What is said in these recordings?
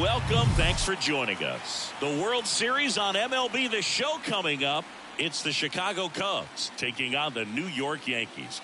welcome. Thanks for joining us. The World Series on MLB The Show coming up. It's the Chicago Cubs taking on the New York Yankees.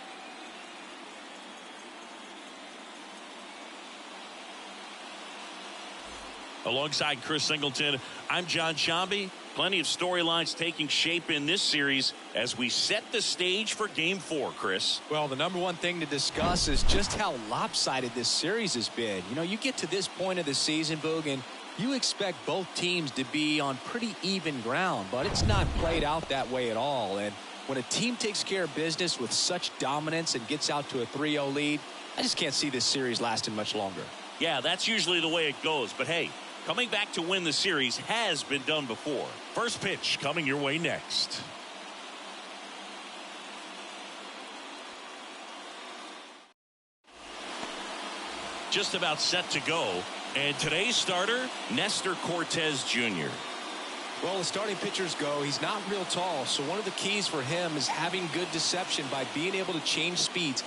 Alongside Chris Singleton, I'm John Shambi. Plenty of storylines taking shape in this series as we set the stage for Game 4, Chris. Well, the number one thing to discuss is just how lopsided this series has been. You know, you get to this point of the season, Boog, and you expect both teams to be on pretty even ground, but it's not played out that way at all. And when a team takes care of business with such dominance and gets out to a 3-0 lead, I just can't see this series lasting much longer. Yeah, that's usually the way it goes, but hey, coming back to win the series has been done before. First pitch coming your way next. Just about set to go. And today's starter, Nestor Cortez Jr. Well, as starting pitchers go, he's not real tall, so one of the keys for him is having good deception by being able to change speeds,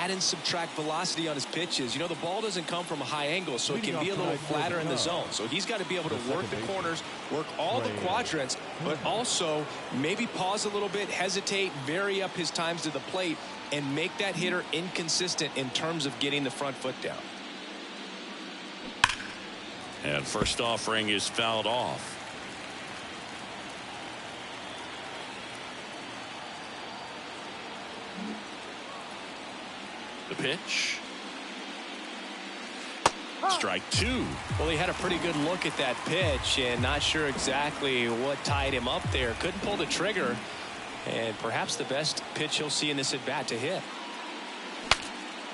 add and subtract velocity on his pitches. You know, the ball doesn't come from a high angle, so it can be a little flatter in the zone. So he's got to be able to work the corners, work all the quadrants, but also maybe pause a little bit, hesitate, vary up his times to the plate, and make that hitter inconsistent in terms of getting the front foot down. And first offering is fouled off. The pitch. Strike two. Well, he had a pretty good look at that pitch and not sure exactly what tied him up there. Couldn't pull the trigger, and perhaps the best pitch he'll see in this at bat to hit.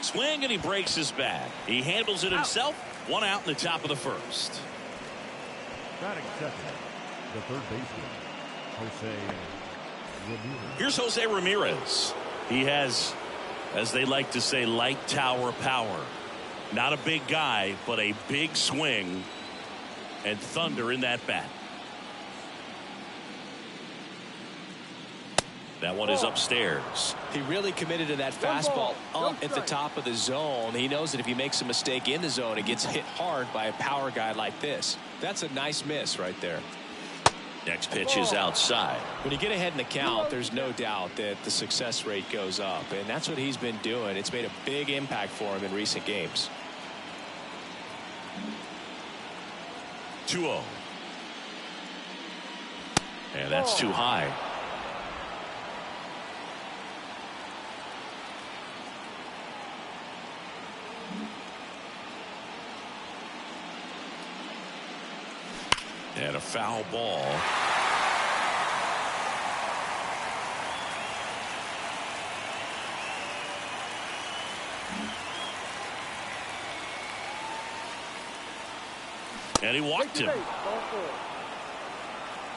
Swing, and he breaks his bat. He handles it himself. One out in the top of the first. Batting second, the third baseman, Jose Ramirez. Here's Jose Ramirez. He has, as they like to say, light tower power. Not a big guy, but a big swing and thunder in that bat. That one is upstairs. He really committed to that fastball up at the top of the zone. He knows that if he makes a mistake in the zone, it gets hit hard by a power guy like this. That's a nice miss right there. Next pitch is outside. When you get ahead in the count, there's no doubt that the success rate goes up, and that's what he's been doing. It's made a big impact for him in recent games. 2-0. And that's too high. And a foul ball. And he walked him.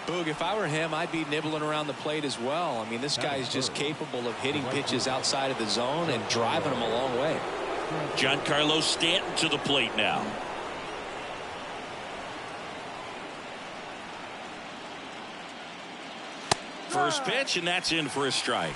Boog, if I were him, I'd be nibbling around the plate as well. I mean, this guy is just capable of hitting pitches outside of the zone and driving them a long way. Giancarlo Stanton to the plate now. First pitch, and that's in for a strike.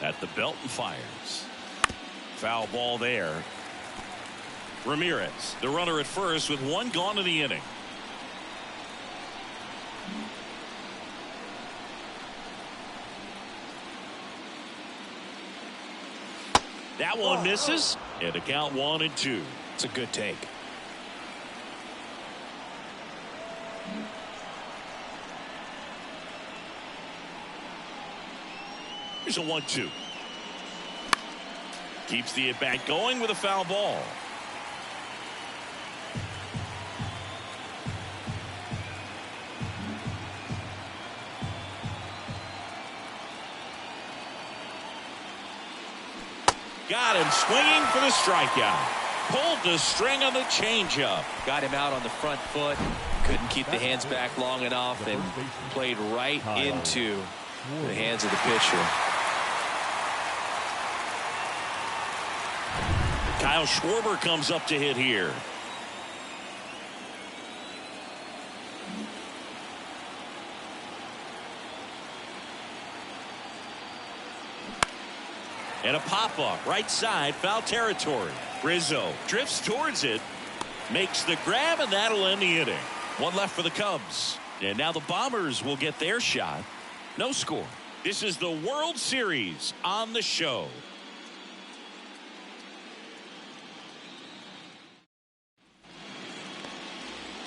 At the belt and fires. Foul ball there. Ramirez, the runner at first with one gone in the inning. That one misses, and a count 1-2. It's a good take. Here's a 1-2. Keeps the at-bat going with a foul ball. Got him swinging for the strikeout. Pulled the string on the changeup. Got him out on the front foot. Couldn't keep the hands back long enough and played right into the hands of the pitcher. Kyle Schwarber comes up to hit here. And a pop-up right side, foul territory. Rizzo drifts towards it, makes the grab, and that'll end the inning. One left for the Cubs. And now the Bombers will get their shot. No score. This is the World Series on the show.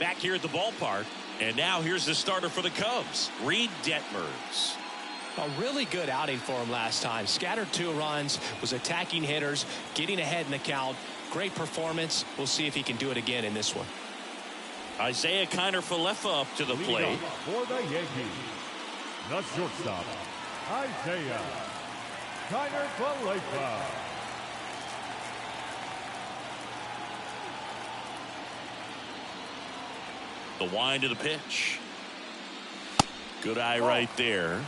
Back here at the ballpark. And now here's the starter for the Cubs, Reed Detmers. A really good outing for him last time. Scattered 2 runs, was attacking hitters, getting ahead in the count. Great performance. We'll see if he can do it again in this one. Isaiah Kiner-Falefa up to the plate. For the Yankees, the shortstop, Isaiah Kiner-Falefa. The wind of the pitch. Good eye right there.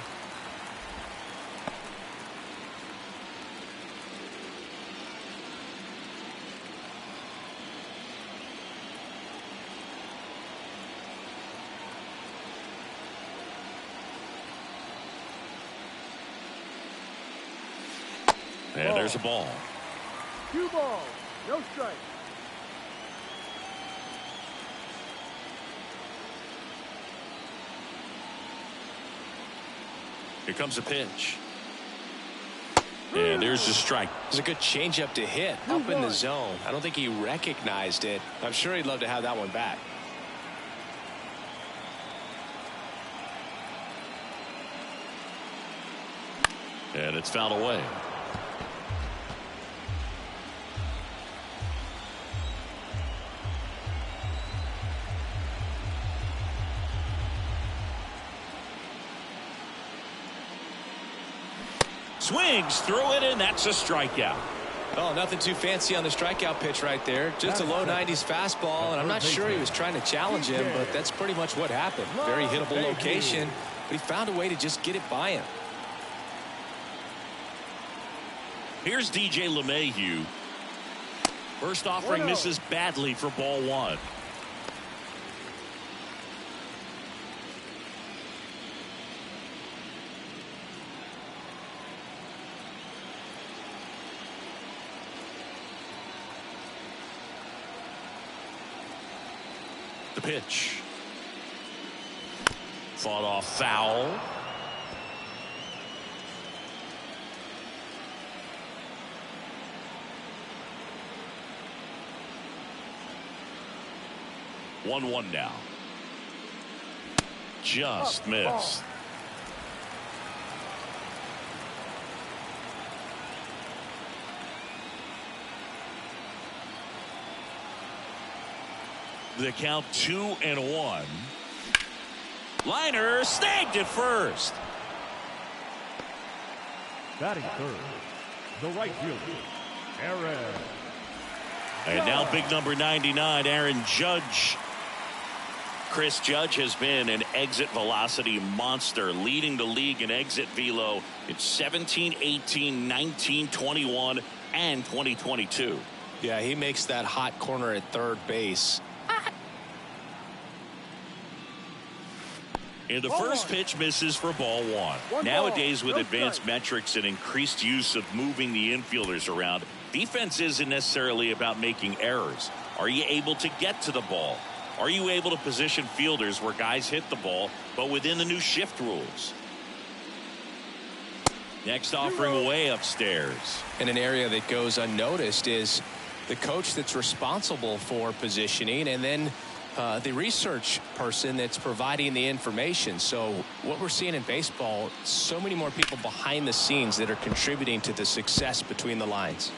And there's a ball. 2 balls, no strike. Here comes a pitch. And there's a strike. It's a good changeup to hit up in the zone. I don't think he recognized it. I'm sure he'd love to have that one back. And it's fouled away. Swings through it, and that's a strikeout. Oh, nothing too fancy on the strikeout pitch right there. Just a low 90s fastball, and I'm not sure he was trying to challenge him, but that's pretty much what happened. Very hittable location, but he found a way to just get it by him. Here's DJ LeMahieu. First offering misses badly for ball 1. The pitch. Fought off foul. One now. Just missed. The count 2-1. Liner snagged at first. Batting third, the right fielder, Aaron. And now big number 99, Aaron Judge. Chris Judge has been an exit velocity monster, leading the league in exit velo in 17, 18, 19, 21, and 2022. Yeah, he makes that hot corner at third base. And the first pitch misses for ball 1. Nowadays, with advanced metrics and increased use of moving the infielders around, defense isn't necessarily about making errors. Are you able to get to the ball? Are you able to position fielders where guys hit the ball, but within the new shift rules? Next offering way upstairs. And an area that goes unnoticed is the coach that's responsible for positioning, and then the research person that's providing the information. So what we're seeing in baseball, so many more people behind the scenes that are contributing to the success between the lines.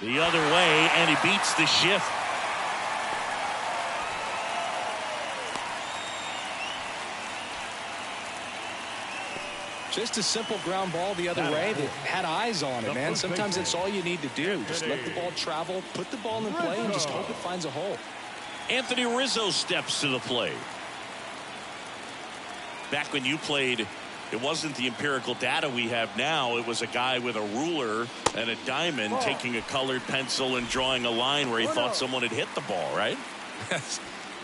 The other way, and he beats the shift. Just a simple ground ball the other way that had eyes on it, man. Sometimes that's all you need to do. Just let the ball travel, put the ball in play, and just hope it finds a hole. Anthony Rizzo steps to the plate. Back when you played It wasn't the empirical data we have now. It was a guy with a ruler and a diamond taking a colored pencil and drawing a line where he thought someone had hit the ball, right?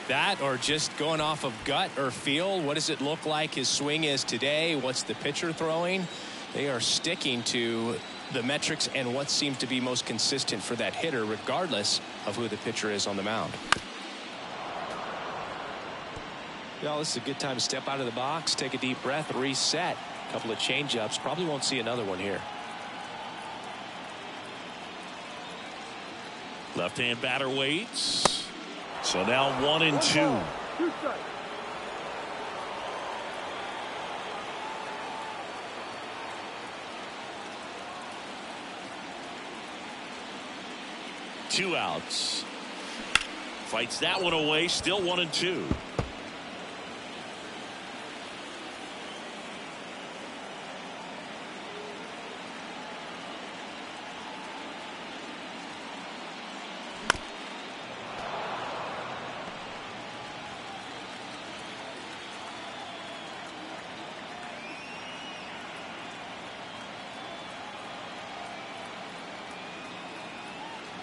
That, or just going off of gut or feel. What does it look like his swing is today? What's the pitcher throwing? They are sticking to the metrics and what seems to be most consistent for that hitter, regardless of who the pitcher is on the mound. Well, this is a good time to step out of the box, take a deep breath, reset. A couple of change-ups. Probably won't see another one here. Left-hand batter waits. So now 1-2. Two outs. Fights that one away. Still 1-2.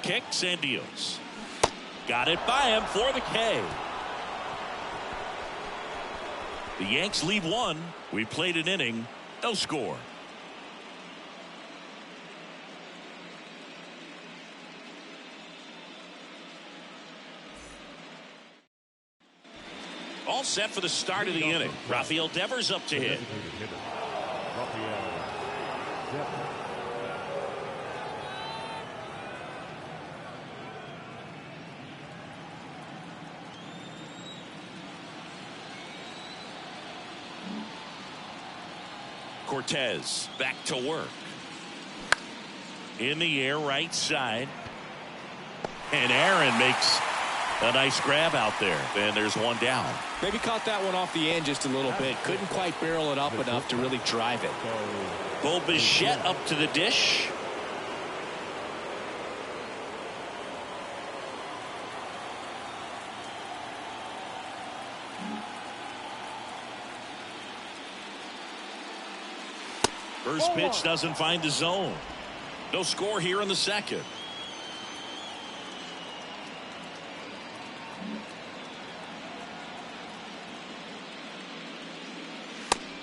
Kicks and deals. Got it by him for the K. The Yanks lead one. We played an inning. No score. All set for the start of the inning. Rafael Devers up to hit. Cortez back to work. In the air, right side. And Aaron makes a nice grab out there. And there's one down. Maybe caught that one off the end just a little bit. Couldn't quite barrel it up enough to really drive it. Bo Bichette up to the dish. First pitch doesn't find the zone. No score here in the second.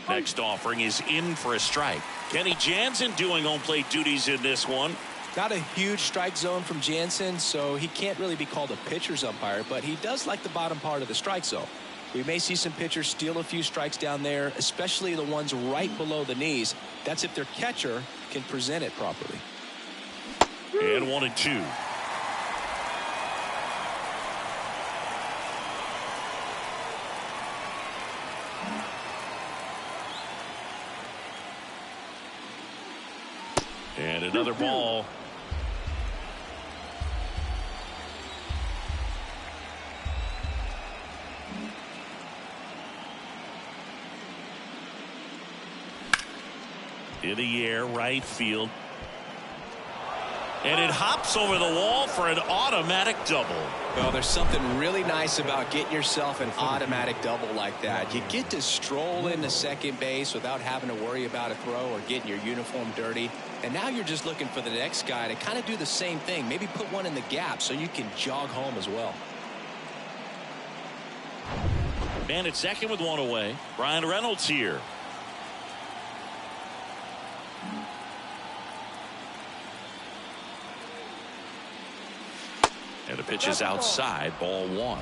Next offering is in for a strike. Kenny Jansen doing home plate duties in this one. Not a huge strike zone from Jansen, so he can't really be called a pitcher's umpire, but he does like the bottom part of the strike zone. We may see some pitchers steal a few strikes down there, especially the ones right below the knees. That's if their catcher can present it properly. And 1-2. And another ball. In the air, right field. And it hops over the wall for an automatic double. Well, there's something really nice about getting yourself an automatic double like that. You get to stroll into second base without having to worry about a throw or getting your uniform dirty. And now you're just looking for the next guy to kind of do the same thing. Maybe put one in the gap so you can jog home as well. Man at second with one away. Brian Reynolds here. And the pitch is outside, ball one.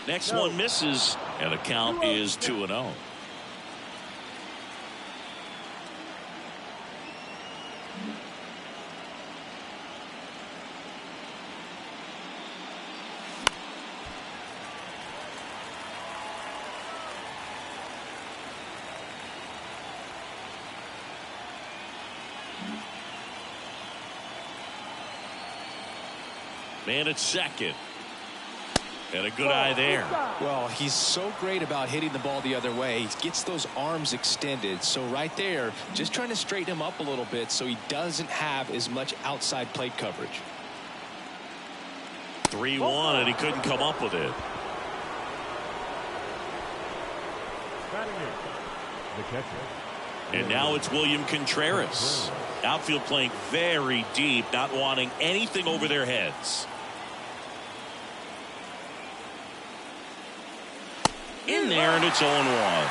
Next one misses, and the count is 2-0. Man at second. And a good eye there. Well, he's so great about hitting the ball the other way. He gets those arms extended. So right there, just trying to straighten him up a little bit so he doesn't have as much outside plate coverage. 3-1, and he couldn't come up with it. The catcher. And now it's William Contreras. Outfield playing very deep, not wanting anything over their heads. In there, and it's 0-1.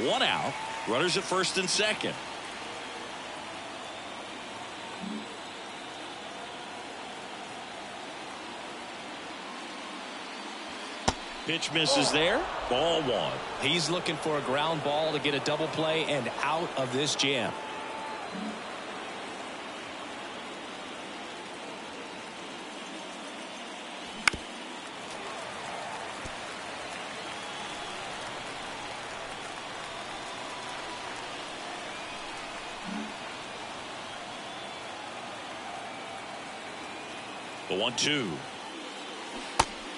1 out. Runners at first and second. Pitch misses there. Ball 1. He's looking for a ground ball to get a double play and out of this jam. The 1-2.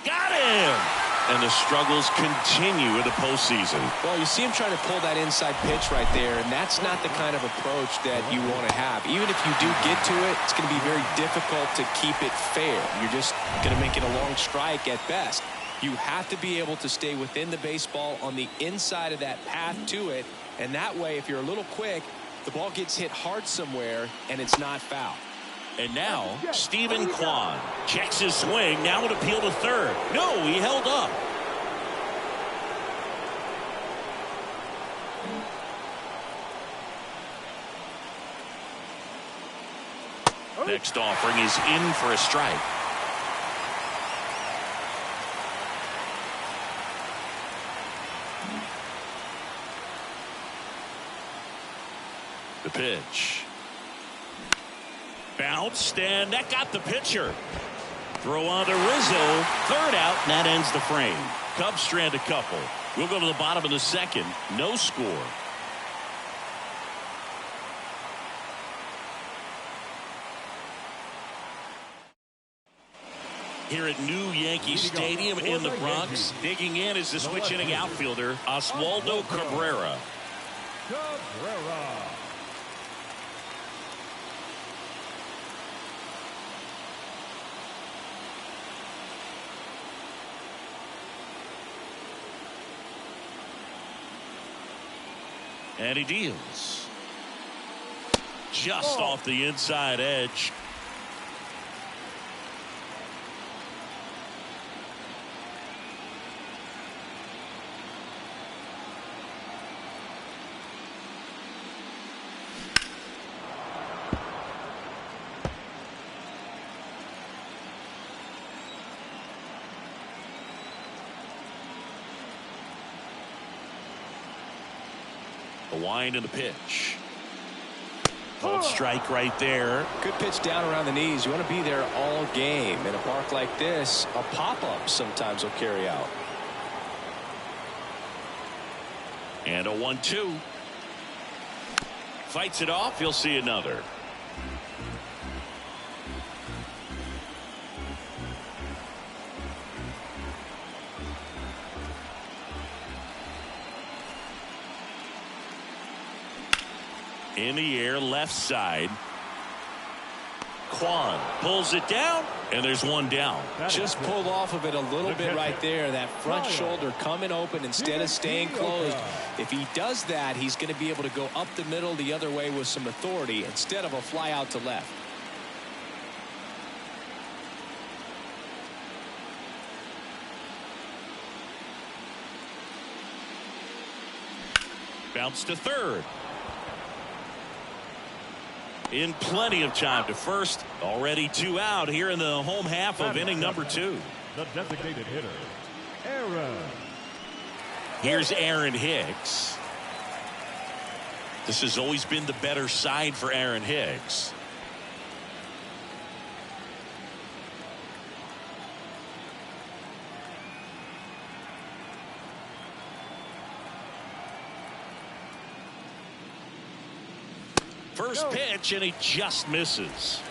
Got him! And the struggles continue in the postseason. Well, you see him trying to pull that inside pitch right there, and that's not the kind of approach that you want to have. Even if you do get to it, it's going to be very difficult to keep it fair. You're just going to make it a long strike at best. You have to be able to stay within the baseball on the inside of that path to it, and that way, if you're a little quick, the ball gets hit hard somewhere, and it's not foul. And now, Stephen Kwan checks his swing. Now an appeal to third. No, he held up. Next offering is in for a strike. The pitch. Bounced, and that got the pitcher. Throw on to Rizzo. Third out, and that ends the frame. Cubs strand a couple. We'll go to the bottom of the second. No score. Here at New Yankee Stadium in the Bronx, digging in is the switch-hitting outfielder, Oswaldo Cabrera. And he deals. Just off the inside edge. The wind and the pitch. Called strike right there. Good pitch down around the knees. You want to be there all game. In a park like this, a pop-up sometimes will carry out. And a 1-2. Fights it off. He'll see another. In the air, left side. Kwan pulls it down, and there's one down. Just pulled off of it a little bit right there. That front shoulder coming open instead of staying closed. If he does that, he's going to be able to go up the middle the other way with some authority instead of a fly out to left. Bounce to third. In plenty of time to first. Already 2 out here in the home half of inning number 2. The designated hitter, Aaron. Here's Aaron Hicks. This has always been the better side for Aaron Hicks. first pitch, and he just misses.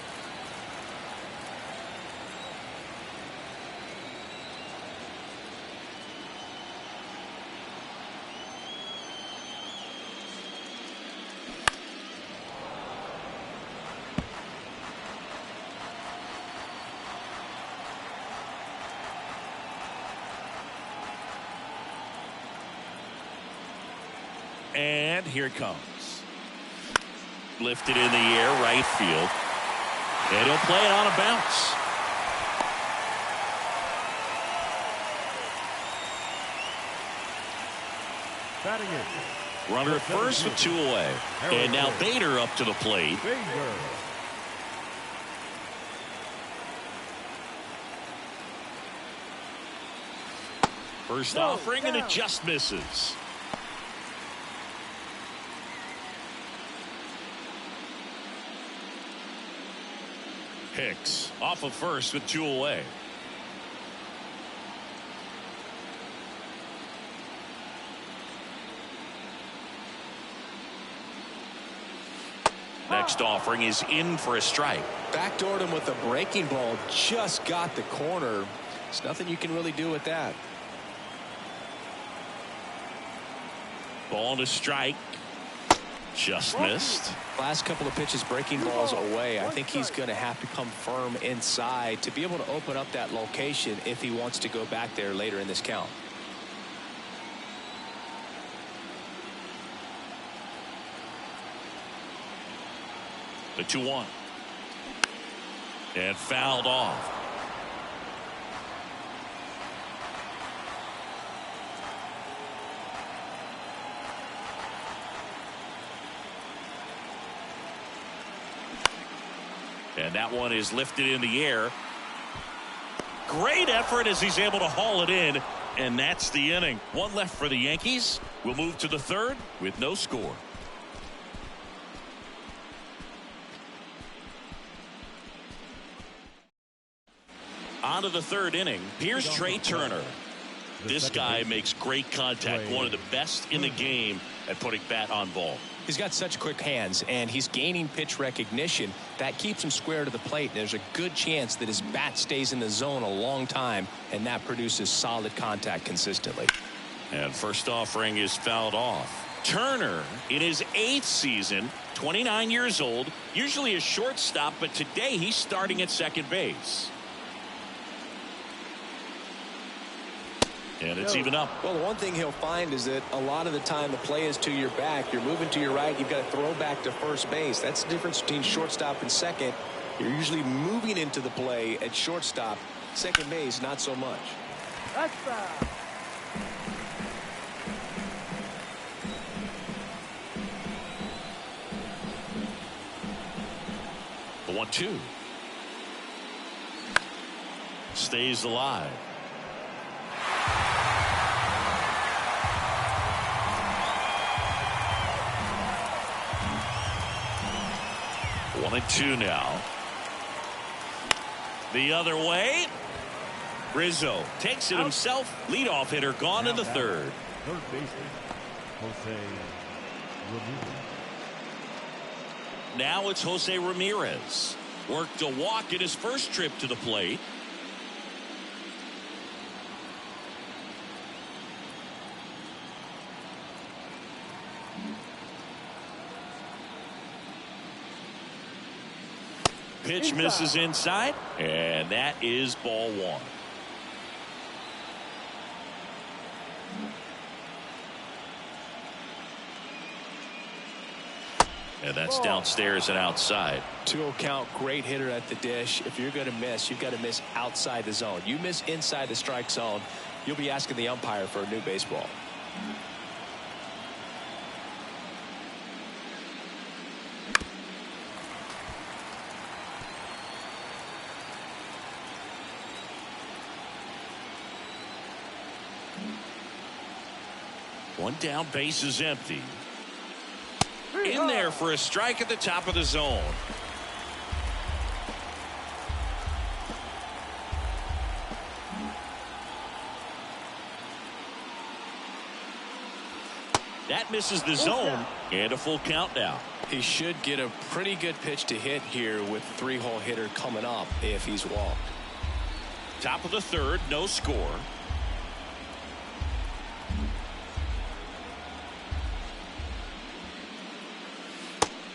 And here it comes. Lifted in the air, right field. And he'll play it on a bounce. Batting it. Runner at first with 2 away. And now Bader up to the plate. First offering, and it just misses. Hicks off of first with 2 away. Next offering is in for a strike. Backdoored him with a breaking ball. Just got the corner. There's nothing you can really do with that. Ball to strike. Just missed. Last couple of pitches breaking balls away. I think he's going to have to come firm inside to be able to open up that location if he wants to go back there later in this count. The 2-1. And fouled off. And that one is lifted in the air. Great effort as he's able to haul it in. And that's the inning. One left for the Yankees. We'll move to the third with no score. On to the third inning. Here's Trey Turner. This guy makes great contact. One of the best in the game at putting bat on ball. He's got such quick hands, and he's gaining pitch recognition. That keeps him square to the plate. There's a good chance that his bat stays in the zone a long time, and that produces solid contact consistently. And first offering is fouled off. Turner, in his 8th season, 29 years old, usually a shortstop, but today he's starting at second base. And it's even up. Well, the one thing he'll find is that a lot of the time the play is to your back. You're moving to your right. You've got to throw back to first base. That's the difference between shortstop and second. You're usually moving into the play at shortstop. Second base, not so much. That's foul. The 1-2. Stays alive. One and two now. The other way. Rizzo takes it himself. Leadoff hitter gone in the third. Third baseman, Jose Ramirez. Now it's Jose Ramirez. Worked a walk in his first trip to the plate. Pitch misses inside, and that is ball one. And that's downstairs and outside. 2-0 count, great hitter at the dish. If you're going to miss, you've got to miss outside the zone. You miss inside the strike zone, you'll be asking the umpire for a new baseball. One down, base is empty. In there for a strike at the top of the zone. That misses the zone, and a full count now. He should get a pretty good pitch to hit here with 3-hole hitter coming up if he's walked. Top of the third, no score.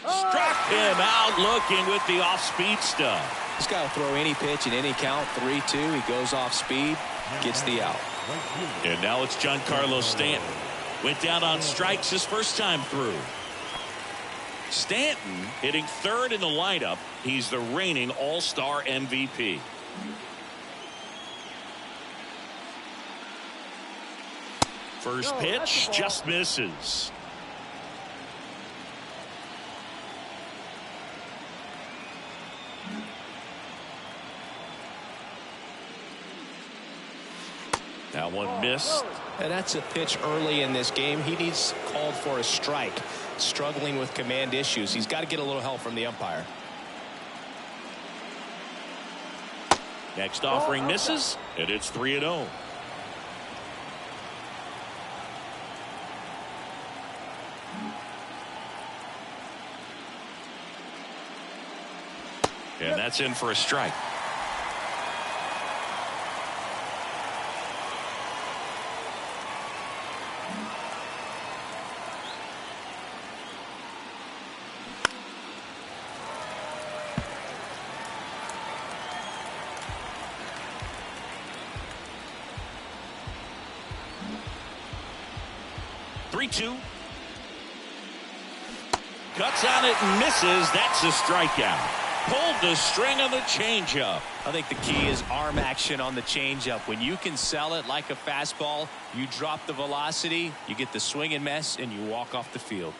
Struck him out looking with the off-speed stuff. He's got to throw any pitch in any count. 3-2. He goes off speed, gets the out. And now it's Giancarlo Stanton. Went down on strikes his first time through. Stanton hitting third in the lineup. He's the reigning All-Star MVP. First pitch just misses. That one missed. And that's a pitch early in this game. He needs called for a strike. Struggling with command issues. He's got to get a little help from the umpire. Next offering misses, and it's 3-0. And that's in for a strike. Cuts on it and misses. That's a strikeout. Pulled the string on the changeup. I think the key is arm action on the changeup. When you can sell it like a fastball, you drop the velocity, you get the swing and miss, and you walk off the field.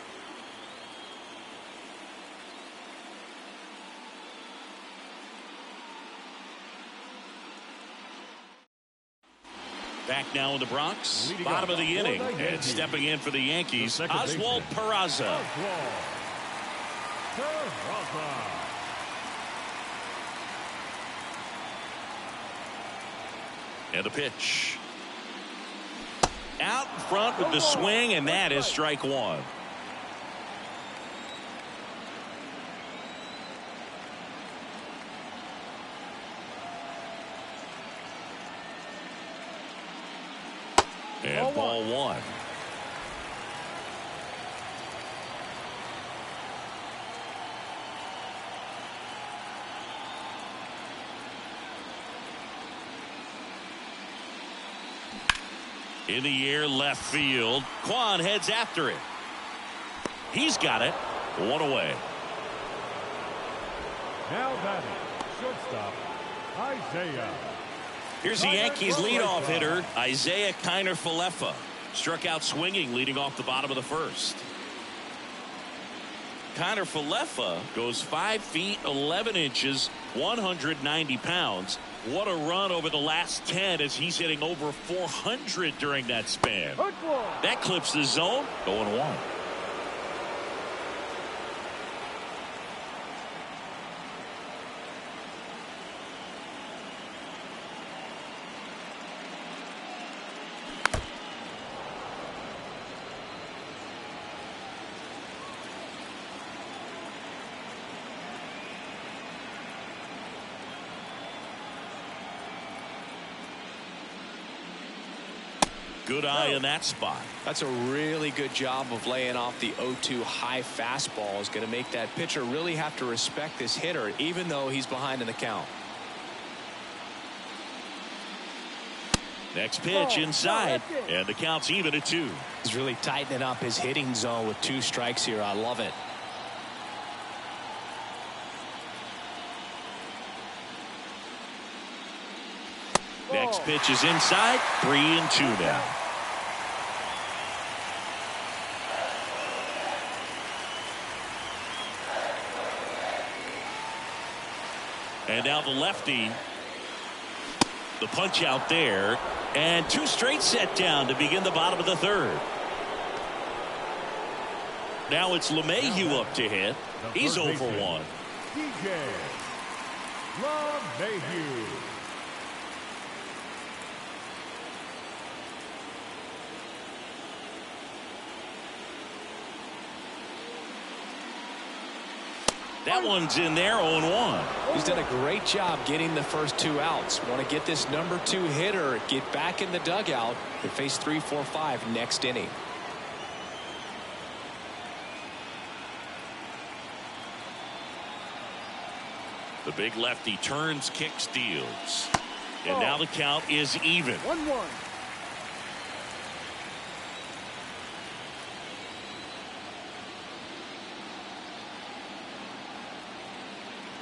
Back now in the Bronx, bottom of the inning, and stepping in for the Yankees, Oswald Peraza. And the pitch. Out in front with the swing, and that is strike one. And ball one. In the air, left field. Kwan heads after it. He's got it. One away. Now batting, shortstop, Isaiah. Here's the Yankees leadoff hitter, Isaiah Kiner-Falefa. Struck out swinging, leading off the bottom of the first. Kiner-Falefa goes 5 feet 11 inches, 190 pounds. What a run over the last 10 as he's hitting over 400 during that span. That clips the zone, going one. Good eye in that spot. That's a really good job of laying off the 0-2 high fastball. Is going to make that pitcher really have to respect this hitter, even though he's behind in the count. Next pitch inside, and the count's even at 2. He's really tightening up his hitting zone with 2 strikes here. I love it. Next pitch is inside, 3-2 now. And now the lefty. The punch out there. And 2 straight set down to begin the bottom of the third. Now it's LeMahieu up to hit. He's 0 for 1. DJ LeMahieu. That one's in there, 0-1. He's done a great job getting the first 2 outs. Want to get this number 2 hitter, get back in the dugout, and face 3, 4, 5 next inning. The big lefty turns, kicks, deals. And now the count is even. 1-1.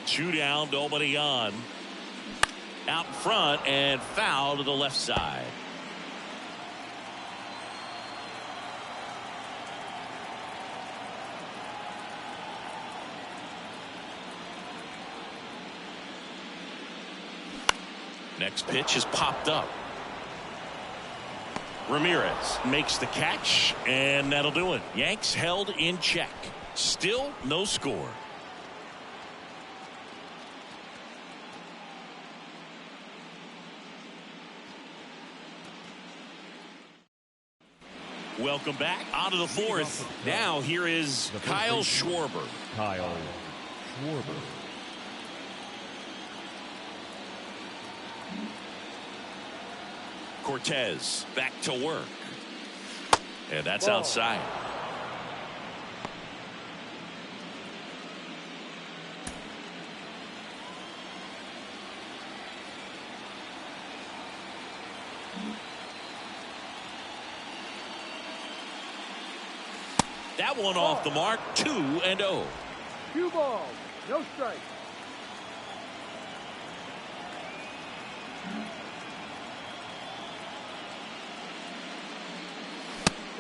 2 down, nobody on. Out in front and foul to the left side. Next pitch is popped up. Ramirez makes the catch, and that'll do it. Yanks held in check. Still no score. Welcome back onto the 4th. Now here is Kyle Schwarber. Kyle Schwarber. Cortez back to work. And that's outside. That one off the mark. 2-0. 2 balls, no strike.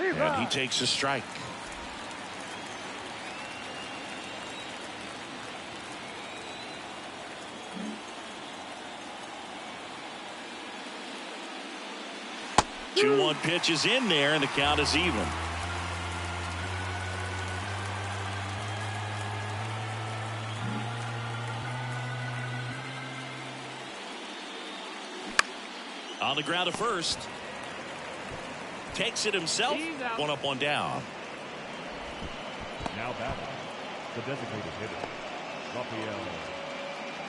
And he takes a strike. Two 2-1 pitch is in there, and the count is even. On the ground at first. Takes it himself. 1 up, 1 down. Now batting, the designated hitter, Rafael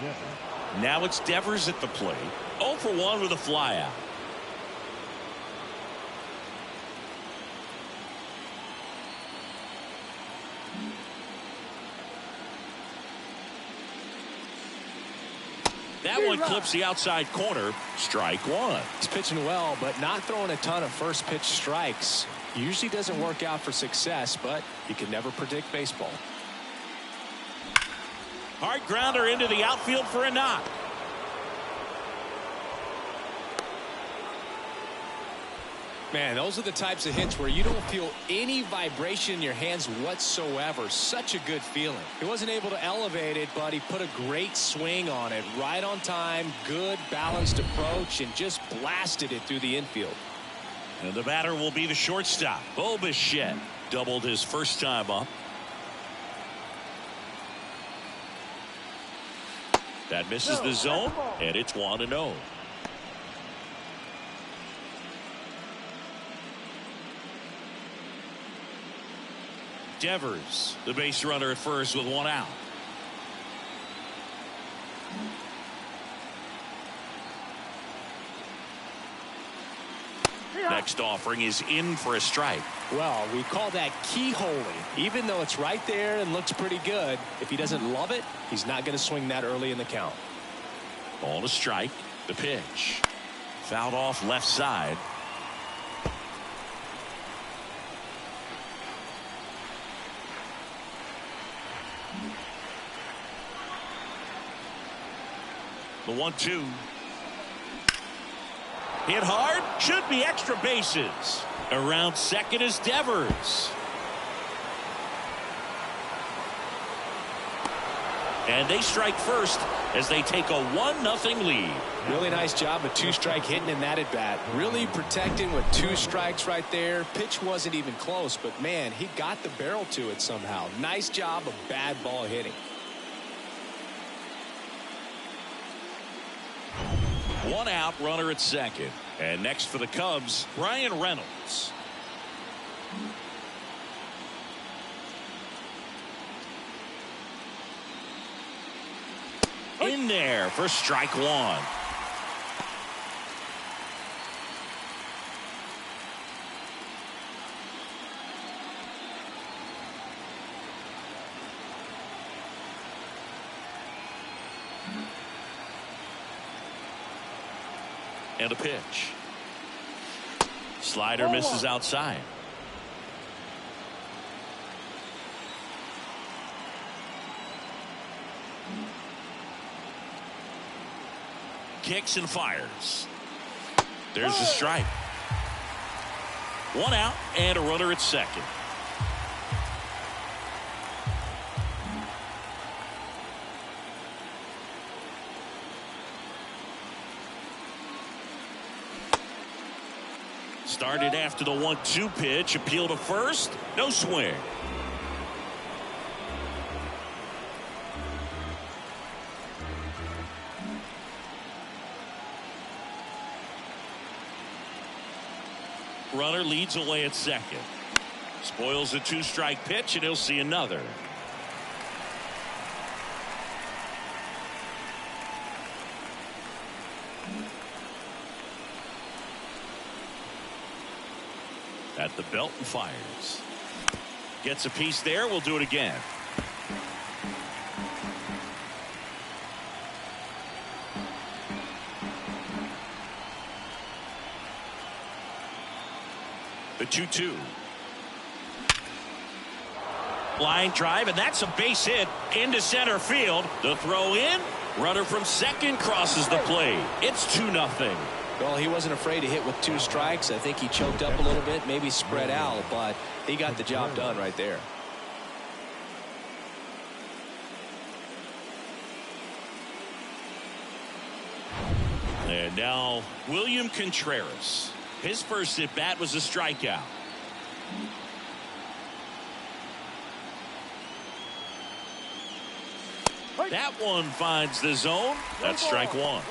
Devers. Now it's Devers at the plate. 0 for 1 with a flyout. That one clips the outside corner. Strike 1. He's pitching well, but not throwing a ton of first pitch strikes. Usually doesn't work out for success, but you can never predict baseball. Hard grounder into the outfield for a knock. Man, those are the types of hits where you don't feel any vibration in your hands whatsoever. Such a good feeling. He wasn't able to elevate it, but he put a great swing on it. Right on time, good balanced approach, and just blasted it through the infield. And the batter will be the shortstop. Bo Bichette doubled his first time up. That misses the zone, and it's 1-0. Devers, the base runner at first with 1 out. Next offering is in for a strike. Well, we call that keyholing. Even though it's right there and looks pretty good, if he doesn't love it, he's not going to swing that early in the count. Ball to strike. The pitch. Fouled off left side. The 1-2. Hit hard. Should be extra bases. Around second is Devers. And they strike first as they take a 1-0 lead. Really nice job of 2-strike hitting in that at bat. Really protecting with 2 strikes right there. Pitch wasn't even close, but man, he got the barrel to it somehow. Nice job of bad ball hitting. 1 out, runner at second. And next for the Cubs, Brian Reynolds. there for strike one. And a pitch. Slider misses outside. Kicks and fires. There's a strike. One out and a runner at second. Started after the 1-2 pitch. Appeal to first. No swing. Runner leads away at second. Spoils a 2-strike pitch, and he'll see another. At the belt and fires. Gets a piece there. We'll do it again. The 2-2. Line drive, and that's a base hit into center field. The throw in. Runner from second crosses the plate. It's 2-0. Well, he wasn't afraid to hit with 2 strikes. I think he choked up a little bit, maybe spread out, but he got the job done right there. And now William Contreras. His first at bat was a strikeout. That one finds the zone. That's strike one.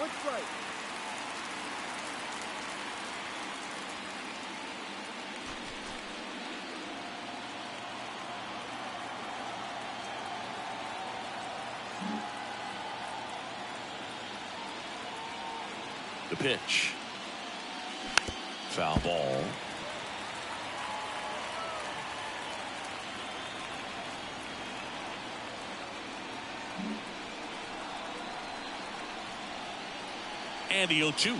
The pitch. Foul ball. And the 0-2.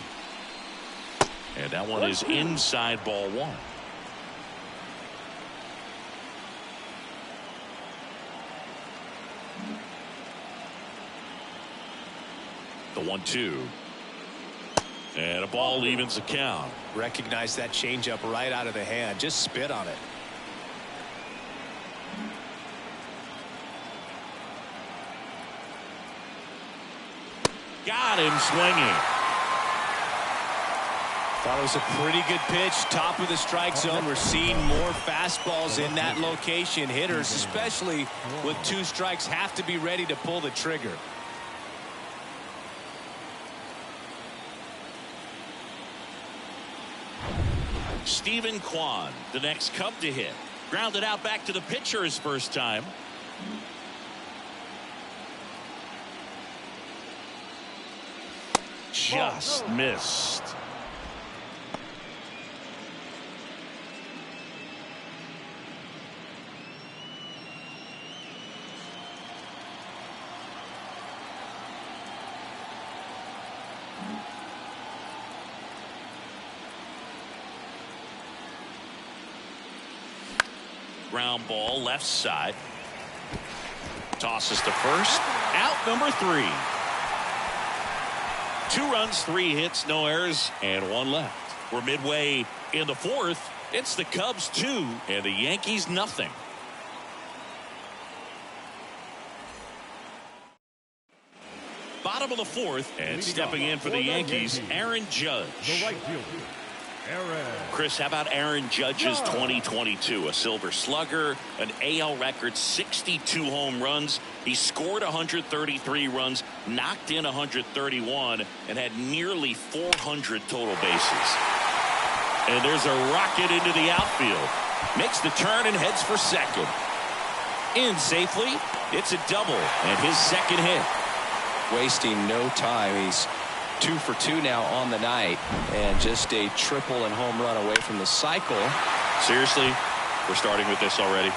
And that one is inside ball one. The 1-2. And a ball evens the count. Recognize that changeup right out of the hand. Just spit on it. Got him swinging. Thought it was a pretty good pitch. Top of the strike zone. We're seeing more fastballs in that location. Hitters, especially with 2 strikes, have to be ready to pull the trigger. Steven Kwan, the next Cub to hit. Grounded out back to the pitcher his first time. Just missed. Ground ball left side. Tosses to first. Out number 3. 2 runs, 3 hits, no errors, and 1 left. We're midway in the 4th. It's the Cubs 2 and the Yankees nothing. Bottom of the 4th, and stepping in for the Yankees, Aaron Judge. The right fielder, Aaron. Chris, how about Aaron Judge's 2022? A Silver Slugger, an AL record 62 home runs. He scored 133 runs, knocked in 131, and had nearly 400 total bases. And there's a rocket into the outfield. Makes the turn and heads for second. In safely. It's a double and his second hit. wasting no time. He's 2 for 2 now on the night, and just a triple and home run away from the cycle. Seriously, we're starting with this already.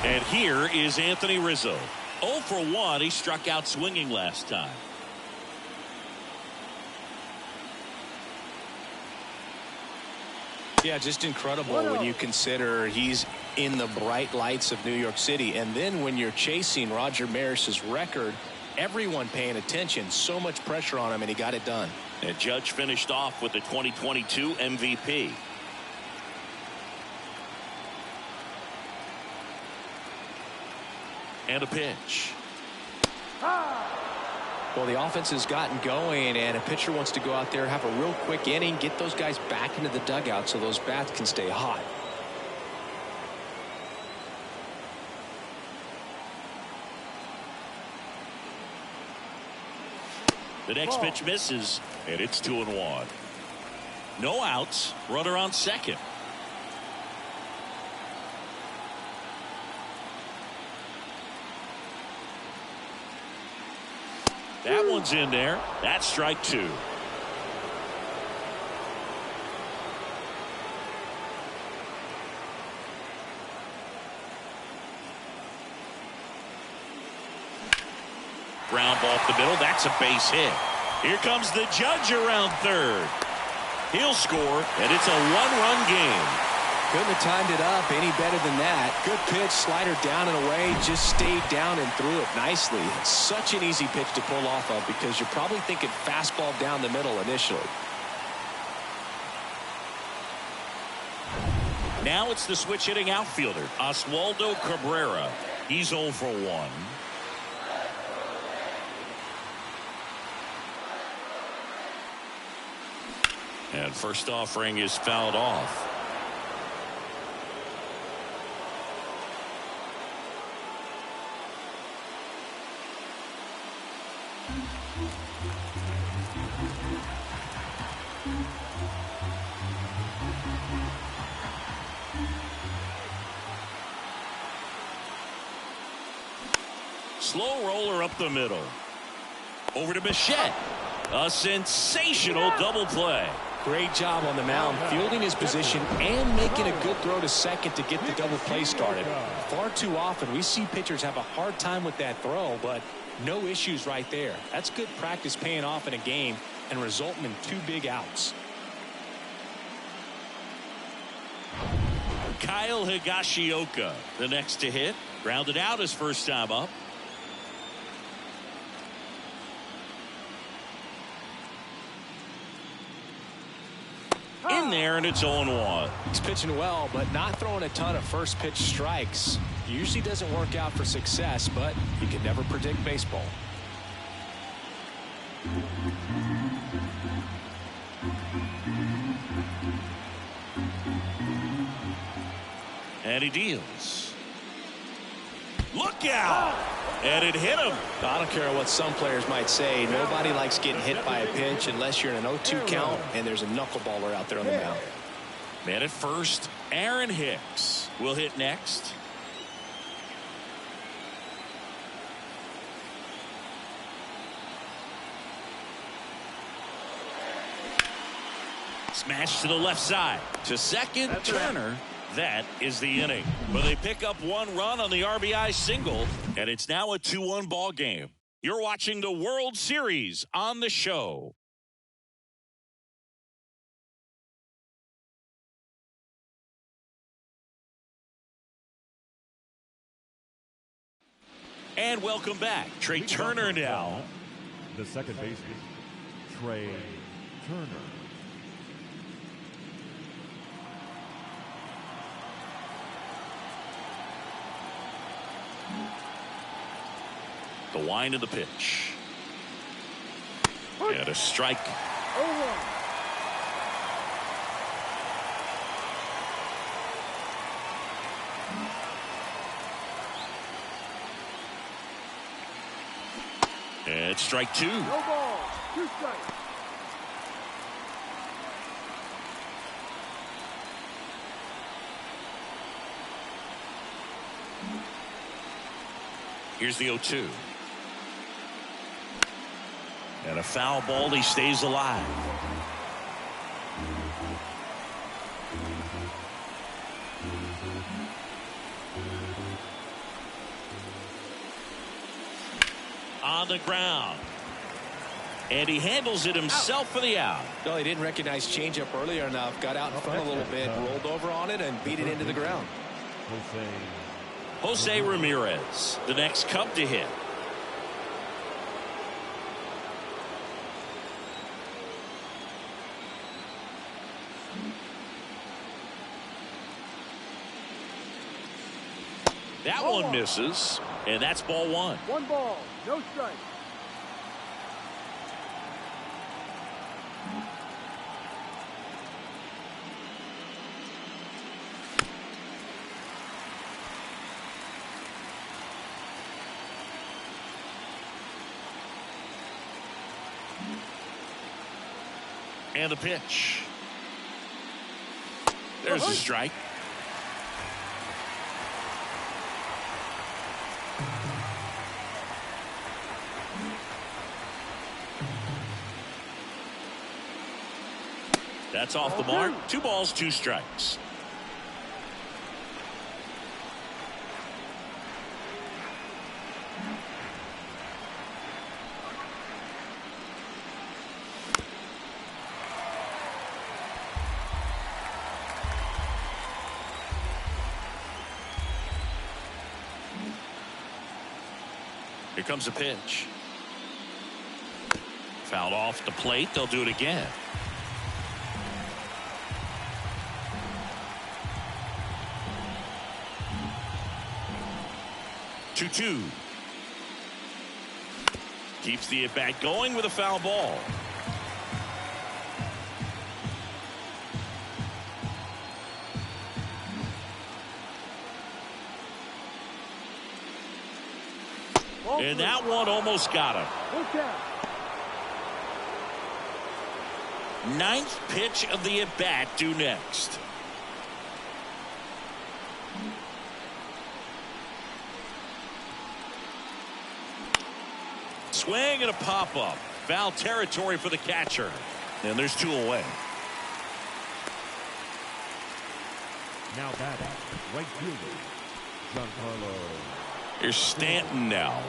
And here is Anthony Rizzo. 0 for 1. He struck out swinging last time. Yeah, just incredible when you consider he's in the bright lights of New York City. And then when you're chasing Roger Maris's record, everyone paying attention, so much pressure on him, and he got it done. And Judge finished off with the 2022 MVP. And a pitch. Well, the offense has gotten going, and a pitcher wants to go out there, have a real quick inning, get those guys back into the dugout so those bats can stay hot. The next pitch misses, and it's 2-1. No outs, runner on second. That one's in there. That's strike 2. Ground ball up the middle. That's a base hit. Here comes the Judge around third. He'll score, and it's a one-run game. Couldn't have timed it up any better than that. Good pitch, slider down and away, just stayed down and threw it nicely. Such an easy pitch to pull off of because you're probably thinking fastball down the middle initially. Now it's the switch hitting outfielder, Oswaldo Cabrera. He's 0 for 1. And first offering is fouled off. Slow roller up the middle. Over to Bichette. A sensational double play. Great job on the mound, fielding his position and making a good throw to second to get the double play started. Far too often we see pitchers have a hard time with that throw, but no issues right there. That's good practice paying off in a game and resulting in 2 big outs. Kyle Higashioka, the next to hit. Grounded out his first time up. In there, and it's 0-1. He's pitching well, but not throwing a ton of first pitch strikes. Usually doesn't work out for success, but you can never predict baseball. And he deals. Look out! And it hit him. I don't care what some players might say. Nobody likes getting hit by a pitch unless you're in an 0-2 count and there's a knuckleballer out there on the mound. Man at first, Aaron Hicks will hit next. Smash to the left side. To second, Turner. That is the inning. But they pick up 1 run on the RBI single, and it's now a 2-1 ball game. You're watching the World Series on the show. And welcome back. Trey Turner now. The second baseman, Trey Turner. The wind of the pitch. And a strike. And strike 2. No ball. 2 strikes. Here's the 0-2. And a foul ball. He stays alive. On the ground. And he handles it himself for the out. No, he didn't recognize changeup earlier enough. Got out in front a little bit, rolled over on it, and beat it into the ground. Jose Ramirez, the next Cub to hit. That one misses, and that's ball one. One ball, no strike. And the pitch. There's a strike. That's off the mark. 2 balls, 2 strikes. Here comes a pitch. Fouled off the plate. They'll do it again. Two. Keeps the at bat going with a foul ball. And that one almost got him. 9th pitch of the at bat due next. Swing and a pop-up. Foul territory for the catcher. And there's 2 away. Now batting, right fielder, Giancarlo. Here's Stanton now.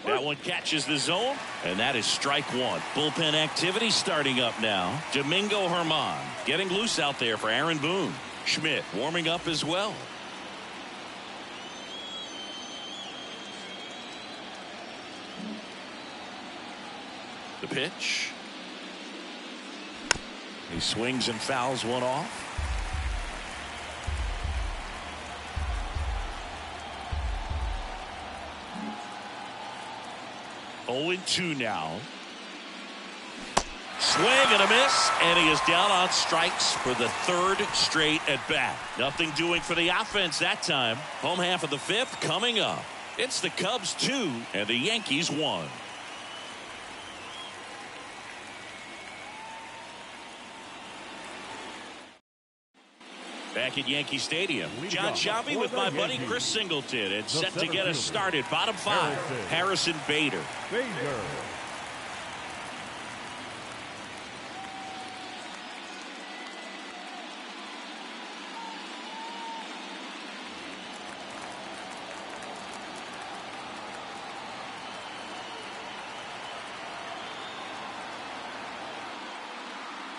That one catches the zone, and that is strike 1. Bullpen activity starting up now. Domingo Germán getting loose out there for Aaron Boone. Schmidt warming up as well. The pitch. He swings and fouls one off. 0-2 now. Swing and a miss, and he is down on strikes for the 3rd straight at bat. Nothing doing for the offense that time. Home half of the 5th coming up. It's the Cubs 2 and the Yankees 1. Back at Yankee Stadium, John Shelby with my buddy Chris Singleton, and set to get us started. Bottom 5, Harrison Bader.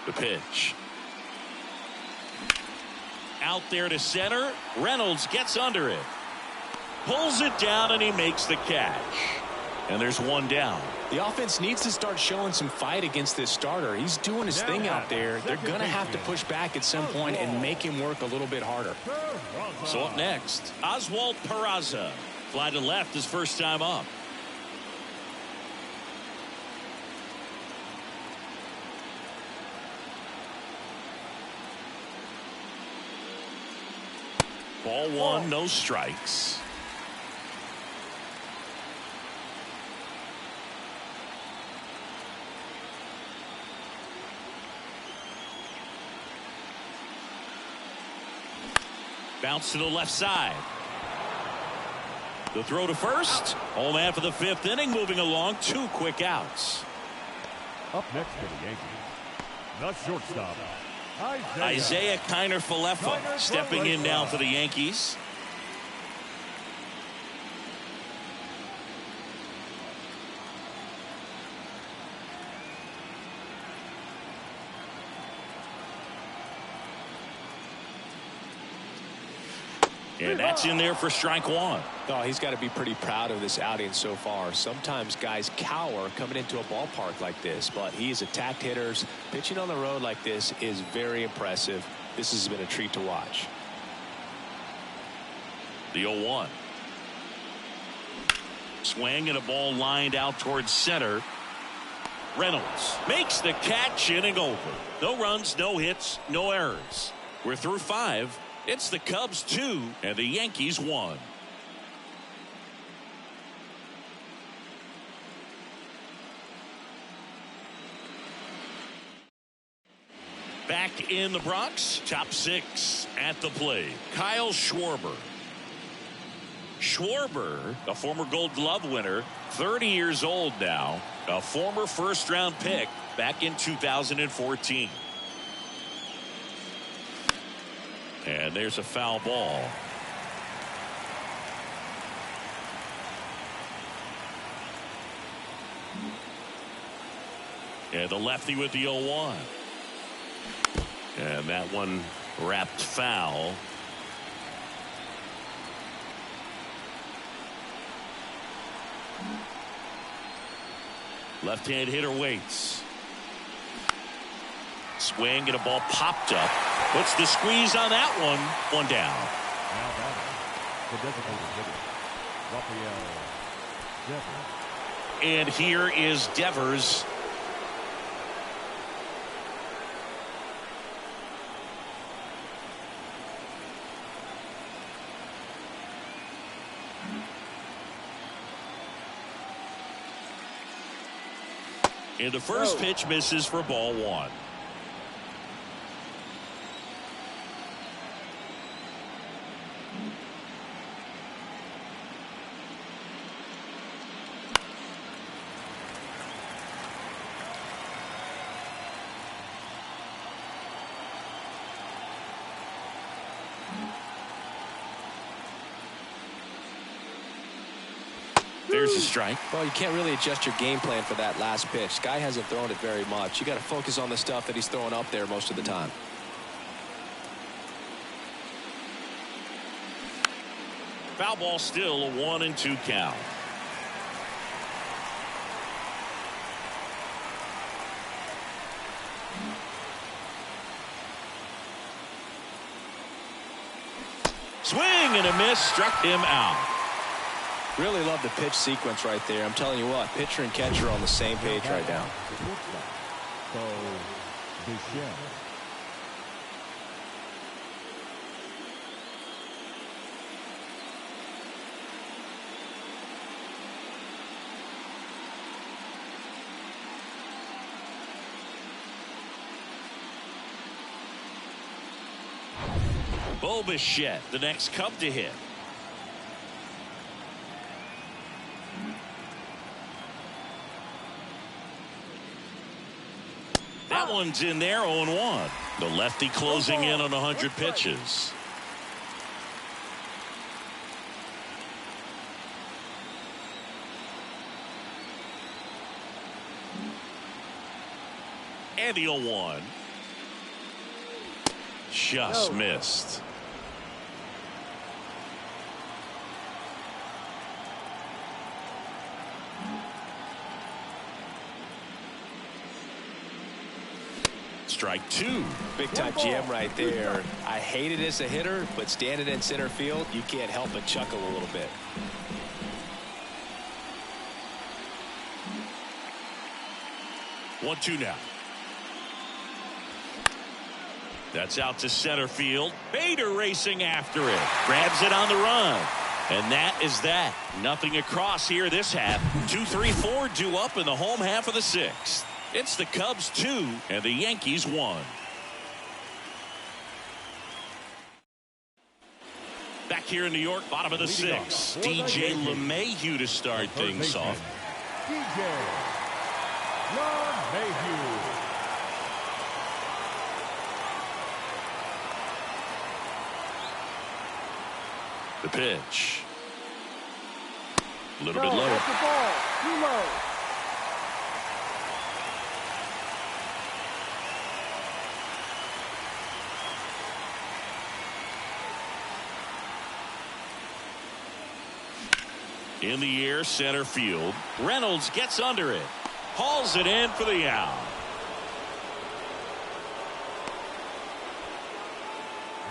The pitch. Out there to center. Reynolds gets under it. Pulls it down, and he makes the catch. And there's 1 down. The offense needs to start showing some fight against this starter. He's doing his thing out there. They're going to have to push back at some point and make him work a little bit harder. So up next, Oswald Peraza. Fly to left his first time up. Ball 1, no strikes. Bounce to the left side. The throw to first. Home after the 5th inning, moving along. 2 quick outs. Up next for the Yankees, the shortstop, Isaiah Kiner-Falefa stepping in now for the Yankees. And that's in there for strike 1. Oh, he's got to be pretty proud of this outing so far. Sometimes guys cower coming into a ballpark like this, but he's attacked hitters. Pitching on the road like this is very impressive. This has been a treat to watch. The 0-1. Swing and a ball lined out towards center. Reynolds makes the catch, inning over. No runs, no hits, no errors. We're through 5. It's the Cubs 2 and the Yankees 1. Back in the Bronx, top 6 at the plate. Kyle Schwarber. Schwarber, a former Gold Glove winner, 30 years old now, a former first-round pick back in 2014. And there's a foul ball. And the lefty with the 0-1. And that one wrapped foul. Left-hand hitter waits. Swing and a ball popped up. Puts the squeeze on that one. One down. Now batting, the designated hitter, Rafael Devers. And here is Devers. And the first pitch misses for ball 1. There's a strike. Well, you can't really adjust your game plan for that last pitch. Guy hasn't thrown it very much. You got to focus on the stuff that he's throwing up there most of the time. Foul ball, still a 1-2 count. Swing and a miss, struck him out. Really love the pitch sequence right there. I'm telling you what, pitcher and catcher are on the same page right now. Bo Bichette, the next Cub to hit. That one's in there, 0-1. The lefty closing in on 100 pitches. And the 0-1. Just missed. Strike 2. Big time jam right there. I hate it as a hitter, but standing in center field, you can't help but chuckle a little bit. One, 2 now. That's out to center field. Bader racing after it. Grabs it on the run. And that is that. Nothing across here this half. 2, 3, 4 due up in the home half of the 6th. It's the Cubs 2 and the Yankees 1. Back here in New York, bottom of the sixth. DJ LeMahieu to start things off. DJ LeMahieu. The pitch. A little bit low. Hit the ball. Too low. In the air, center field. Reynolds gets under it. Hauls it in for the out.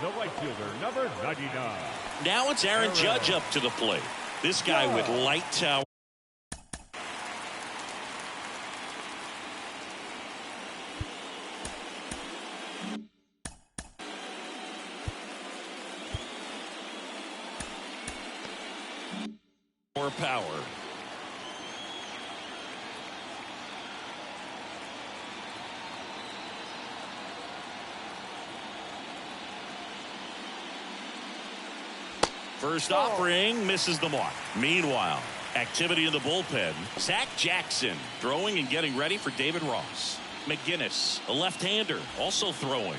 The right fielder, number 99. Now it's Aaron Judge up to the plate. This guy with light tower. More power. First offering misses the mark. Meanwhile, activity in the bullpen. Zach Jackson throwing and getting ready for David Ross. McGinnis, a left-hander, also throwing.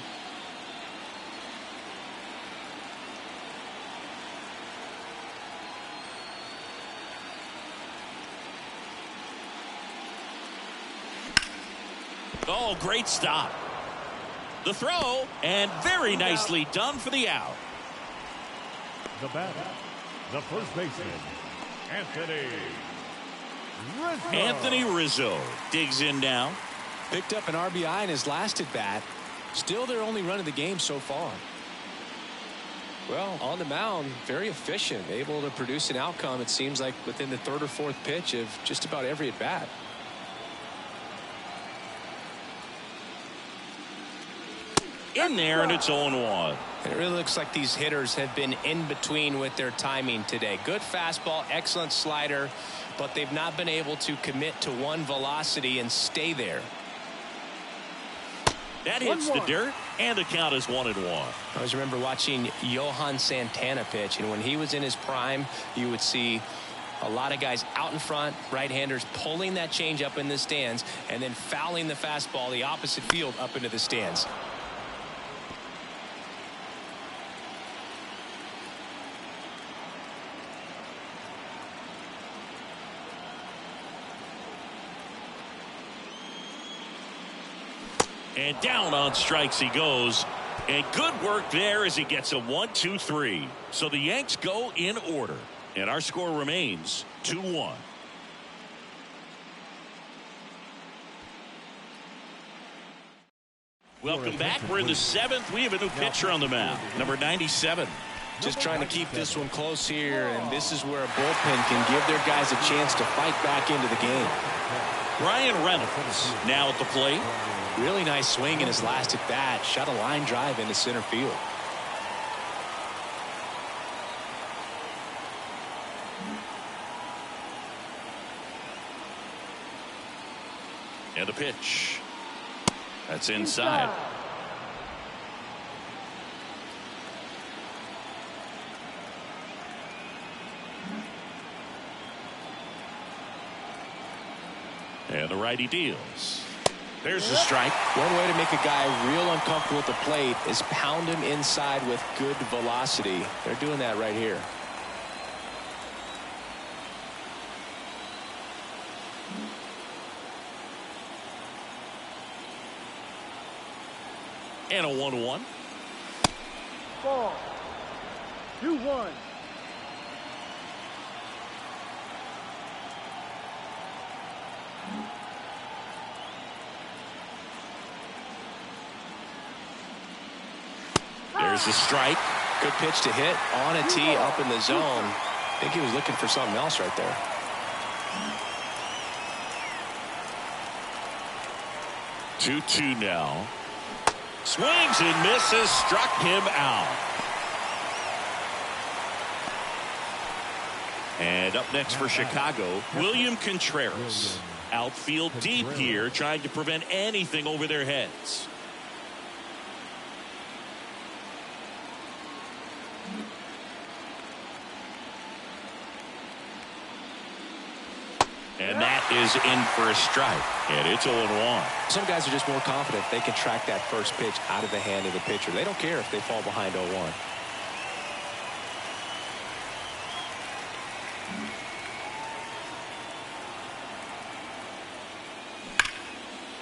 Oh, great stop. The throw, and very nicely done for the out. The batter, the first baseman, Anthony Rizzo digs in now. Picked up an RBI in his last at bat. Still their only run of the game so far. Well, on the mound, very efficient, able to produce an outcome, it seems like, within the third or fourth pitch of just about every at bat. In there, and it's 0-1. It really looks like these hitters have been in between with their timing today. Good fastball, excellent slider, but they've not been able to commit to one velocity and stay there. That hits the dirt, and the count is 1-1. I always remember watching Johan Santana pitch, and when he was in his prime, you would see a lot of guys out in front, right-handers pulling that change up in the stands, and then fouling the fastball the opposite field up into the stands. And down on strikes he goes. And good work there as he gets a 1-2-3. So the Yanks go in order. And our score remains 2-1. Welcome back. We're in the seventh. We have a new pitcher on the mound. Number 97. Just trying to keep this one close here. And this is where a bullpen can give their guys a chance to fight back into the game. Brian Reynolds now at the plate. Really nice swing in his last at bat. Shot a line drive into center field. And the pitch. That's inside. And the righty deals. There's the strike. One way to make a guy real uncomfortable at the plate is pound him inside with good velocity. They're doing that right here. And a 1-1. Ball. 2-1. There's the strike. Good pitch to hit on a tee up in the zone. I think he was looking for something else right there. Two now. Swings and misses. Struck him out. And up next for Chicago, William Contreras. Outfield deep here, trying to prevent anything over their heads. And that is in for a strike. And it's 0-1. Some guys are just more confident they can track that first pitch out of the hand of the pitcher. They don't care if they fall behind 0-1.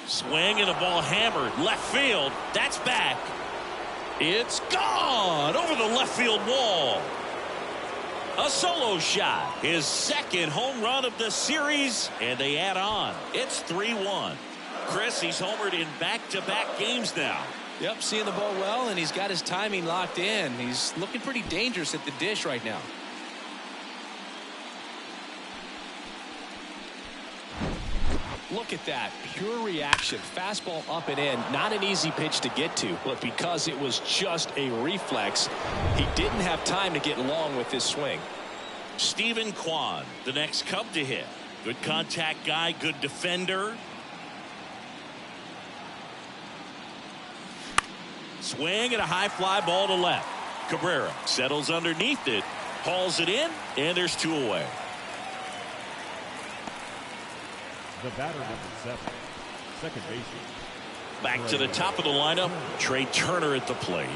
Swing and the ball hammered left field. That's back. It's gone over the left field wall. A solo shot, his second home run of the series, and they add on. It's 3-1. Chris, he's homered in back-to-back games now. Yep, seeing the ball well, and he's got his timing locked in. He's looking pretty dangerous at the dish right now. Look at that pure reaction. Fastball up and in. Not an easy pitch to get to, but because it was just a reflex, he didn't have time to get long with his swing. Stephen Kwan, the next Cub to hit. Good contact guy, good defender. Swing and a high fly ball to left. Cabrera settles underneath it, hauls it in, and there's 2 away. The batter number 7, second baseman. Back to the top of the lineup, Trey Turner at the plate.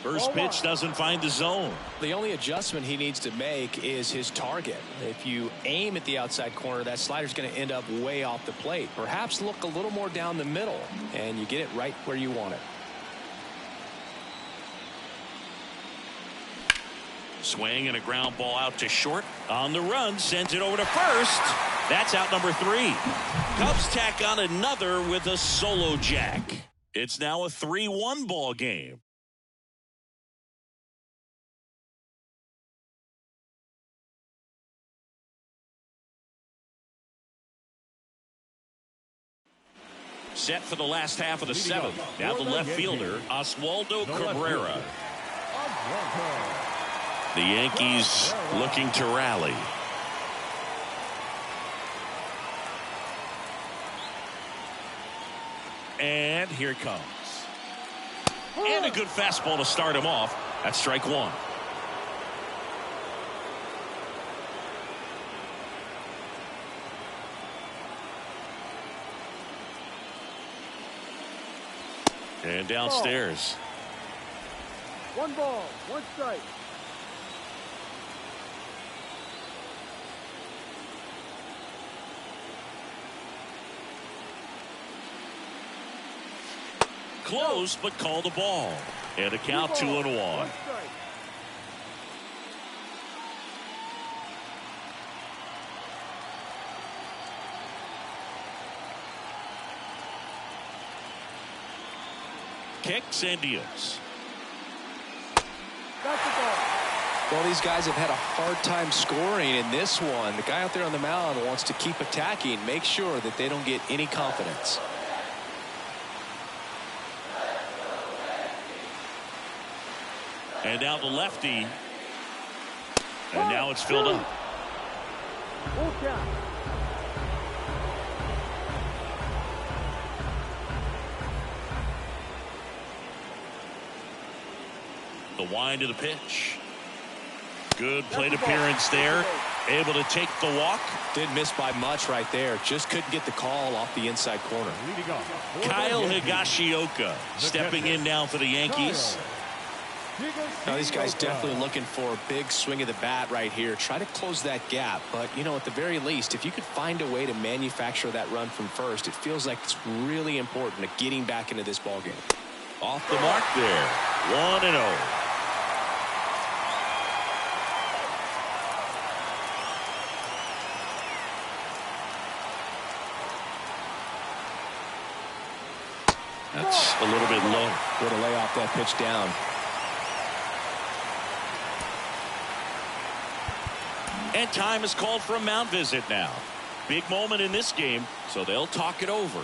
First pitch doesn't find the zone. The only adjustment he needs to make is his target. If you aim at the outside corner, that slider's going to end up way off the plate. Perhaps look a little more down the middle, and you get it right where you want it. Swing and a ground ball out to short. On the run, sends it over to first. That's out number 3. Cubs tack on another with a solo jack. It's now a 3-1 ball game. Set for the last half of the 7th. Now the left fielder, Oswaldo Cabrera. The Yankees looking to rally. And here it comes. And a good fastball to start him off. That's strike 1. And downstairs. 1 ball, 1 strike. Close, but call the ball. And a count 2-1. 1 strike. Kicks and deals. Got the ball. Well, these guys have had a hard time scoring in this one. The guy out there on the mound wants to keep attacking, make sure that they don't get any confidence. And now the lefty. And now it's filled up. Full count. The wind of the pitch. Good plate appearance there. Able to take the walk. Didn't miss by much right there. Just couldn't get the call off the inside corner. Leading off, Kyle Higashioka stepping in now for the Yankees. Now these guys definitely looking for a big swing of the bat right here. Try to close that gap. But, you know, at the very least, if you could find a way to manufacture that run from first, it feels like it's really important to getting back into this ballgame. Off the mark there. 1-0. That's a little bit low. Way to lay off that pitch down. And time is called for a mound visit now. Big moment in this game, so they'll talk it over.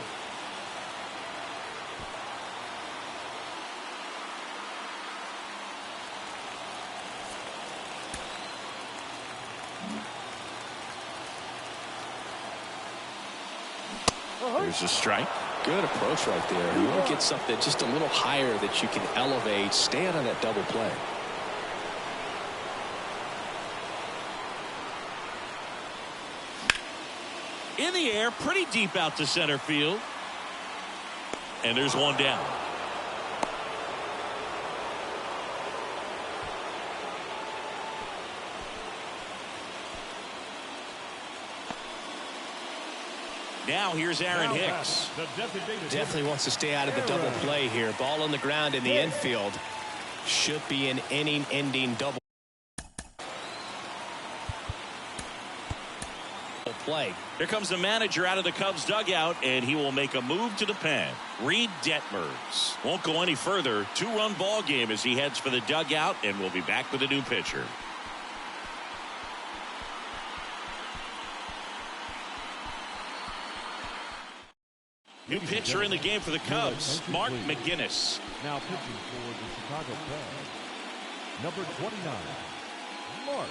There's a strike. Good approach right there. You want to get something just a little higher that you can elevate. Stay out of that double play. In the air, pretty deep out to center field. And there's one down. Now here's Aaron Hicks. Definitely wants to stay out of the double play here. Ball on the ground in the infield. Should be an inning-ending double play. Here comes the manager out of the Cubs dugout, and he will make a move to the pen. Reed Detmers won't go any further. 2-run ball game as he heads for the dugout, and we'll be back with a new pitcher. New pitcher in the game for the Cubs, Mark McGinnis. Now pitching for the Chicago Cubs, number 29, Mark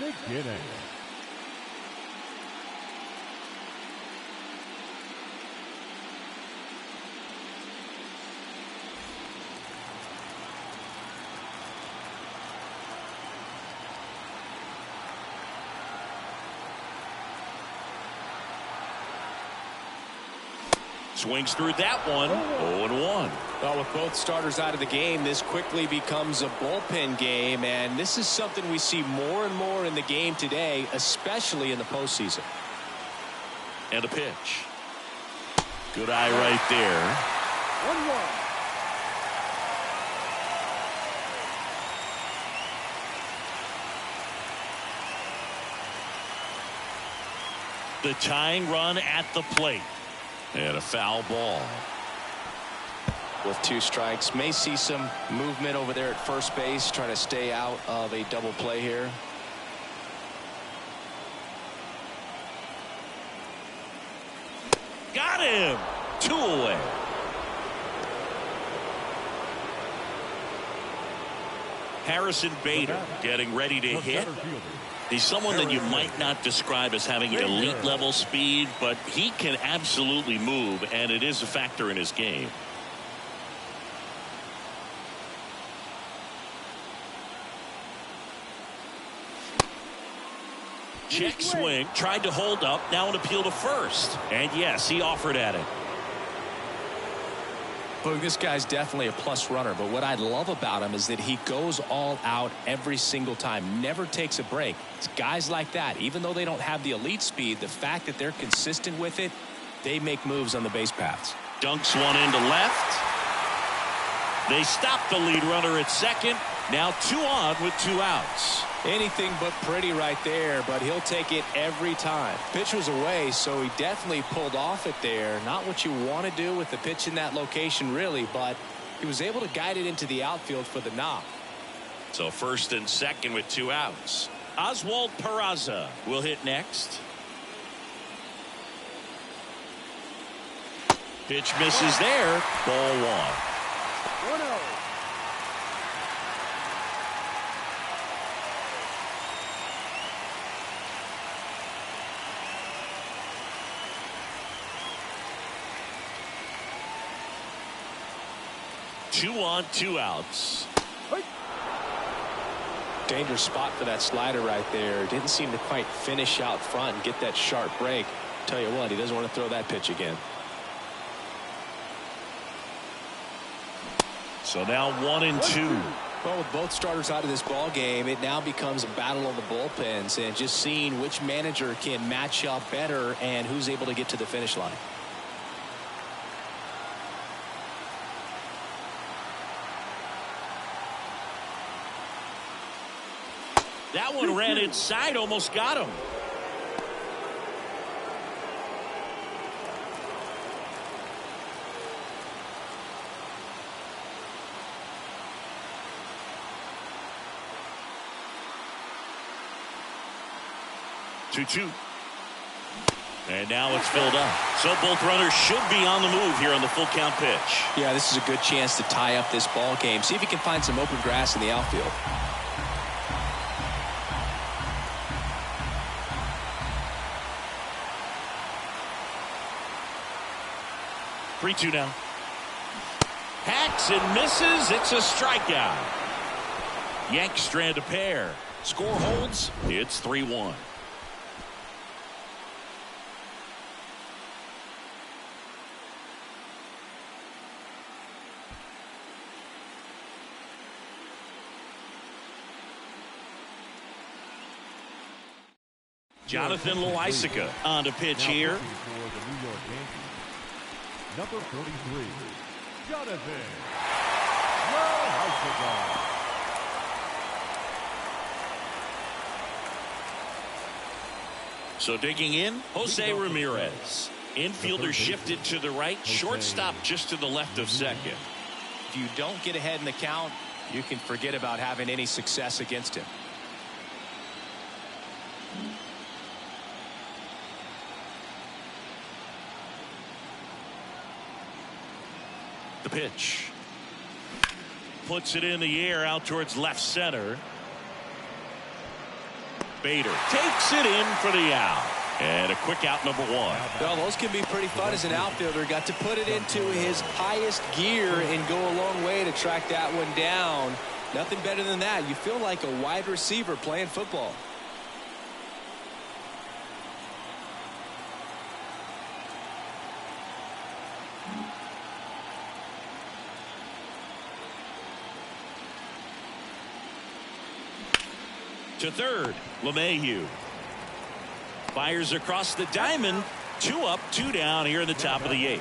McGinnis. Swings through that one. 0-1. Well, with both starters out of the game, this quickly becomes a bullpen game, and this is something we see more and more in the game today, especially in the postseason. And a pitch. Good eye right there. 1-1. The tying run at the plate. And a foul ball. With 2 strikes, may see some movement over there at first base, trying to stay out of a double play here. Got him. 2 away. Harrison Bader getting ready to hit. He's someone that you might not describe as having elite level speed, but he can absolutely move, and it is a factor in his game. Check swing, tried to hold up, now an appeal to first. And yes, he offered at it. Boog, this guy's definitely a plus runner, but what I love about him is that he goes all out every single time, never takes a break. It's guys like that, even though they don't have the elite speed, the fact that they're consistent with it, they make moves on the base paths. Dunks one into left. They stop the lead runner at second. Now 2 on with 2 outs. Anything but pretty right there, but he'll take it every time. Pitch was away, so he definitely pulled off it there. Not what you want to do with the pitch in that location, really, but he was able to guide it into the outfield for the knock. So first and second with 2 outs. Oswald Peraza will hit next. Pitch misses there. Ball 1. 1-0. Two on, 2 outs. Dangerous spot for that slider right there. Didn't seem to quite finish out front and get that sharp break. Tell you what, he doesn't want to throw that pitch again. So now 1-2. Well, with both starters out of this ball game, it now becomes a battle of the bullpens and just seeing which manager can match up better and who's able to get to the finish line. That one ran inside, almost got him. Two. And now it's filled up. So both runners should be on the move here on the full count pitch. Yeah, this is a good chance to tie up this ball game. See if he can find some open grass in the outfield. 3-2 now. Hacks and misses. It's a strikeout. Yanks strand a pair. Score holds. It's 3-1. Jonathan Loaisiga on to pitch here. For the New York Yankees, number 43, Jonathan Loaisiga. So digging in, Jose Ramirez. Infielder shifted to the right, shortstop just to the left of second. If you don't get ahead in the count, you can forget about having any success against him. The pitch. Puts it in the air out towards left center. Bader takes it in for the out. And a quick out, number 1. Well, those can be pretty fun as an outfielder. Got to put it into his highest gear and go a long way to track that one down. Nothing better than that. You feel like a wide receiver playing football. To third, LeMahieu. Fires across the diamond. 2 up, 2 down here in the top of the 8th.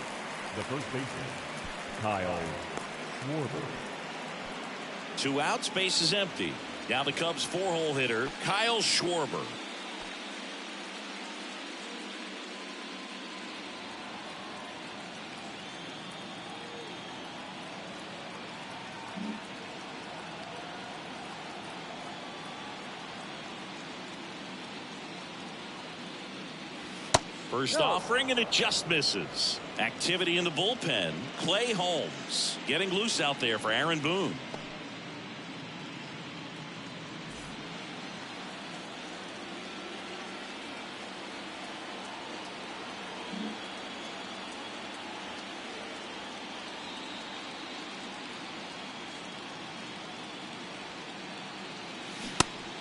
The first baseman, Kyle Schwarber. 2 outs, base is empty. Now the Cubs 4-hole hitter, Kyle Schwarber. First offering, and it just misses. Activity in the bullpen. Clay Holmes getting loose out there for Aaron Boone.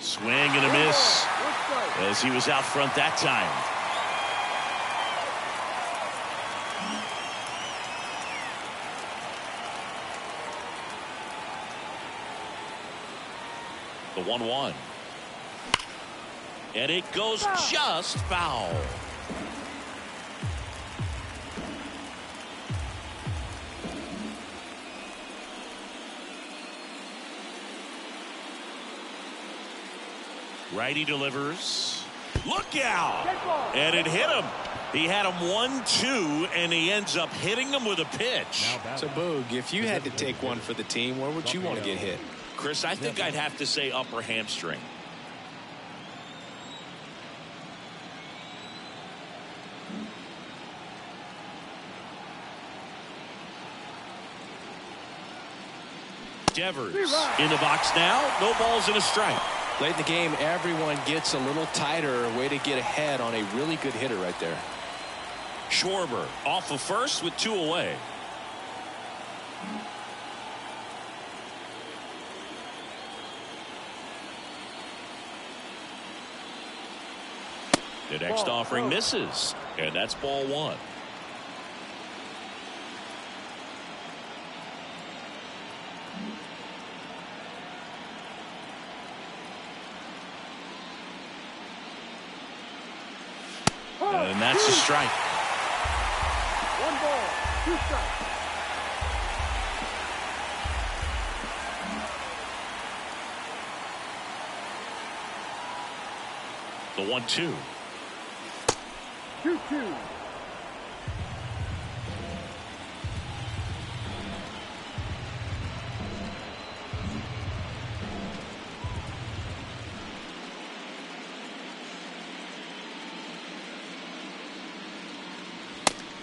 Swing and a miss as he was out front that time. The 1-1. And it goes just foul. Righty delivers. Look out! And it hit him. He had him 1-2, and he ends up hitting him with a pitch. So, Boog, if you had to take one for the team, where would you want to get hit? Chris, I think I'd have to say upper hamstring. Devers in the box now. No balls and a strike. Late in the game, everyone gets a little tighter. A way to get ahead on a really good hitter right there. Schwarber off of first with 2 away. The next offering misses, and that's ball 1. And that's a strike. 1 ball, 2 strikes. The 1-2. 2-2.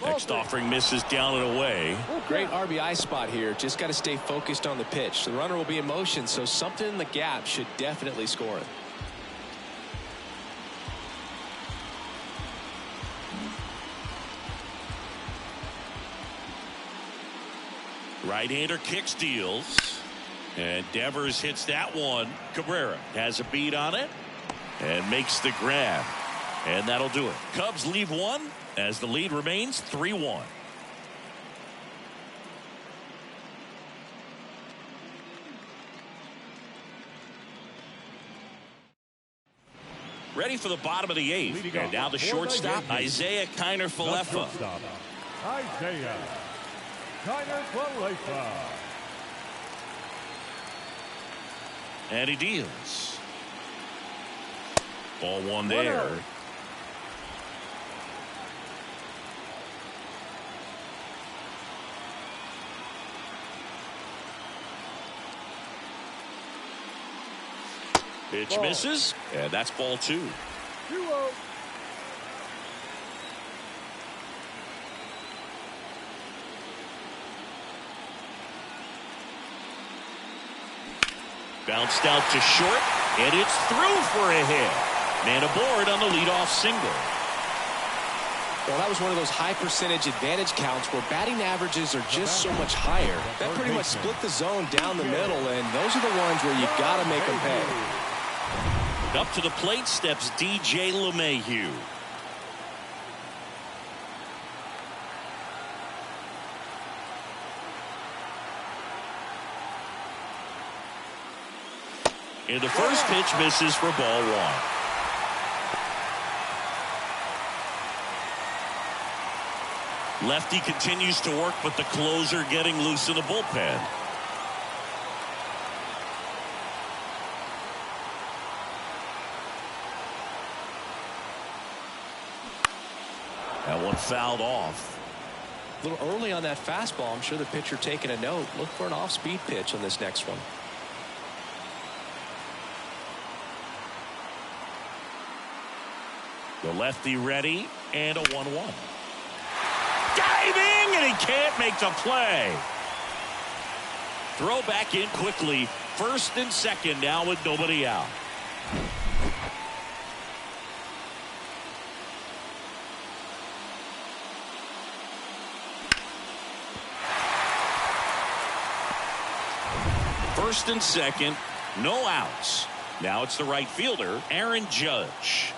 Next offering misses down and away. Great RBI spot here. Just got to stay focused on the pitch. The runner will be in motion, so something in the gap should definitely score it. Right-hander kicks, deals. And Devers hits that one. Cabrera has a beat on it and makes the grab. And that'll do it. Cubs leave one as the lead remains 3-1. Ready for the bottom of the eighth. And now the shortstop, Isaiah Kiner-Falefa. Isaiah Kiner-Falefa. And he deals. Ball one there. Pitch misses, and that's ball two. 2-0. Bounced out to short, and it's through for a hit. Man aboard on the leadoff single. Well, that was one of those high percentage advantage counts where batting averages are just so much higher. That pretty much split the zone down the middle, and those are the ones where you got to make them pay. Up to the plate steps DJ LeMahieu. And the first pitch misses for ball one. Lefty continues to work, but the closer getting loose in the bullpen. That one fouled off. A little early on that fastball. I'm sure the pitcher taking a note. Look for an off-speed pitch on this next one. The lefty ready, and a 1-1. Diving, and he can't make the play. Throw back in quickly. First and second now with nobody out. First and second, no outs. Now it's the right fielder, Aaron Judge.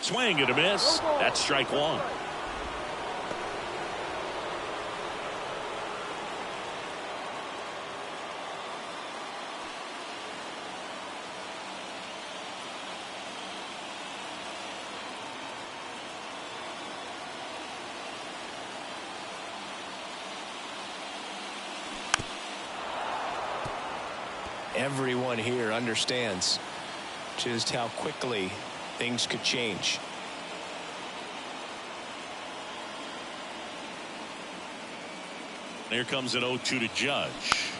Swing and a miss. That's strike one. Everyone here understands just how quickly things could change. Here comes an 0-2 to Judge.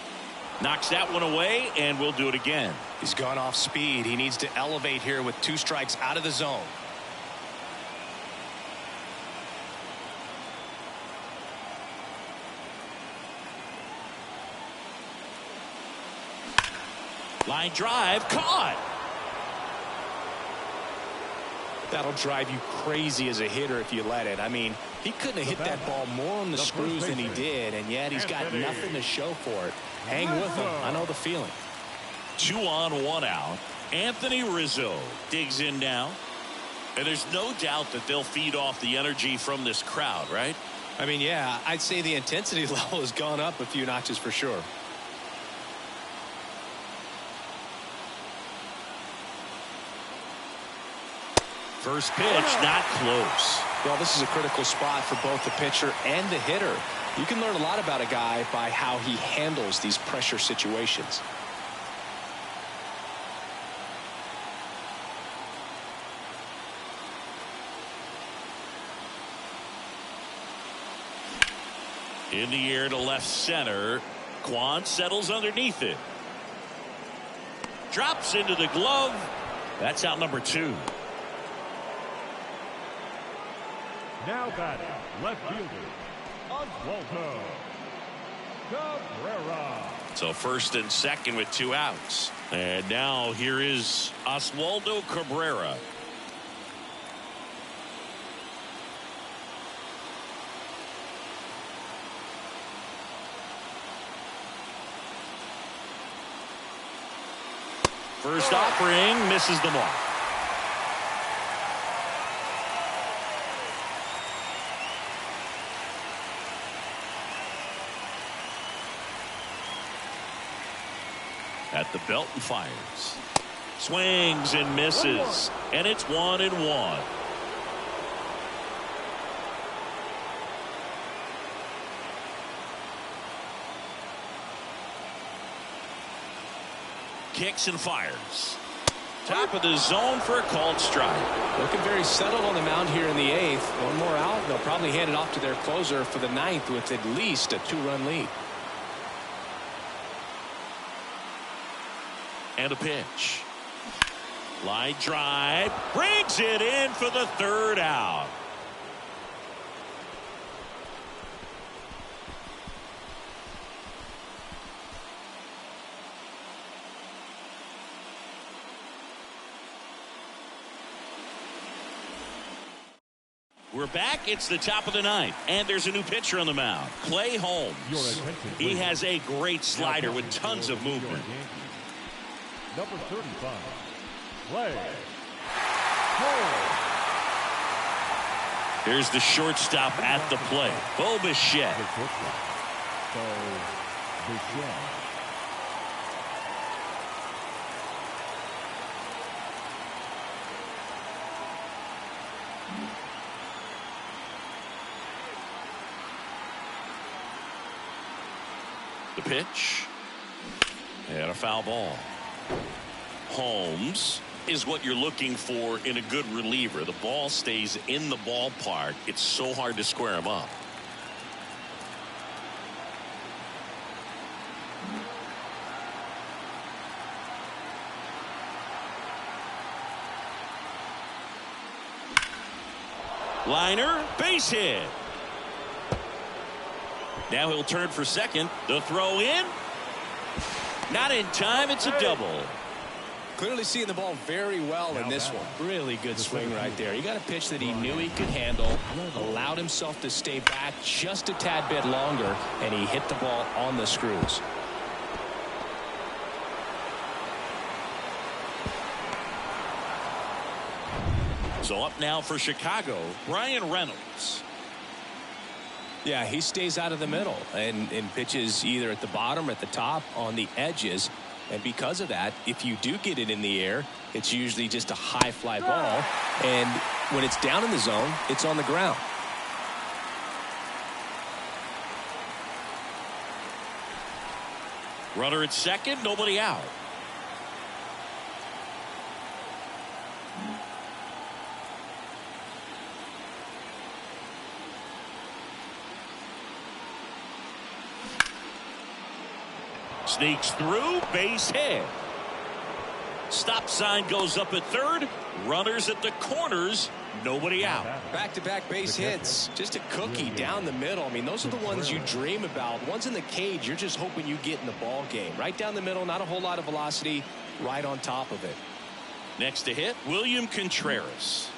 Knocks that one away, and we'll do it again. He's gone off speed. He needs to elevate here with 2 strikes out of the zone. Line drive, caught. That'll drive you crazy as a hitter if you let it. I mean, he couldn't have hit that ball more on the screws than he did, and yet he's got nothing to show for it. Hang with him. I know the feeling. 2 on, 1 out. Anthony Rizzo digs in now. And there's no doubt that they'll feed off the energy from this crowd, right? I mean, yeah, I'd say the intensity level has gone up a few notches for sure. First pitch, not close. Well, this is a critical spot for both the pitcher and the hitter. You can learn a lot about a guy by how he handles these pressure situations. In the air to left center. Kwan settles underneath it. Drops into the glove. That's out number 2. Now batting, left fielder, Oswaldo Cabrera. So first and second with 2 outs. And now here is Oswaldo Cabrera. First offering misses the mark. At the belt and fires. Swings and misses. And it's 1-1. Kicks and fires. Top of the zone for a called strike. Looking very settled on the mound here in the 8th. One more out. They'll probably hand it off to their closer for the 9th with at least a 2-run lead. And a pitch. Line drive. Brings it in for the 3rd out. We're back. It's the top of the 9th, and there's a new pitcher on the mound, Clay Holmes. He has a great slider with tons of movement. Number 35, Clay Holmes. Here's the shortstop at the plate, Bo Bichette. The pitch. And a foul ball. Holmes is what you're looking for in a good reliever. The ball stays in the ballpark. It's so hard to square him up. Liner, base hit. Now he'll turn for second. The throw in. Not in time. It's a double. Clearly seeing the ball very well in this one. Really good swing right there. He got a pitch that he knew he could handle, allowed himself to stay back just a tad bit longer, and he hit the ball on the screws. So up now for Chicago, Brian Reynolds. Yeah, he stays out of the middle and pitches either at the bottom or at the top on the edges. And because of that, if you do get it in the air, it's usually just a high fly ball. And when it's down in the zone, it's on the ground. Runner at second, nobody out. Sneaks through, base hit. Stop sign goes up at third. Runners at the corners, nobody out. Back-to-back base hits. Just a cookie down the middle. I mean, those are the ones you dream about. Ones in the cage, you're just hoping you get in the ball game. Right down the middle, not a whole lot of velocity, right on top of it. Next to hit, William Contreras.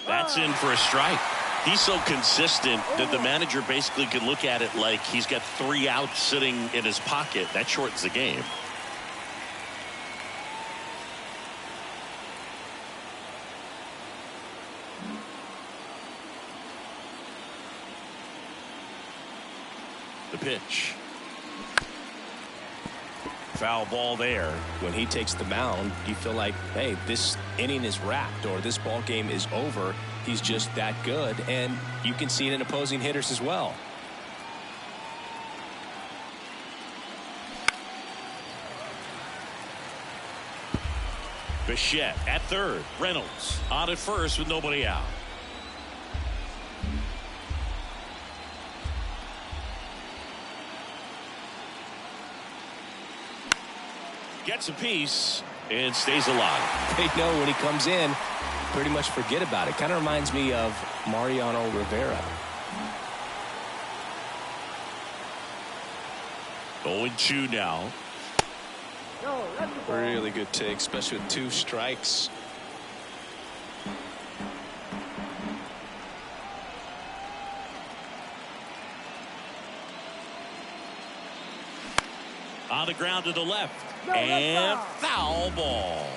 That's in for a strike. He's so consistent that the manager basically can look at it like he's got 3 outs sitting in his pocket. That shortens the game. The pitch. Foul ball there. When he takes the mound, you feel like, hey, this inning is wrapped or this ball game is over. He's just that good, and you can see it in opposing hitters as well. Bichette at third. Reynolds on at first with nobody out. Gets a piece and stays alive. They know when he comes in, pretty much forget about it. Kind of reminds me of Mariano Rivera. 0-2 now. Really good take, especially with 2 strikes. On the ground to the left. And foul ball.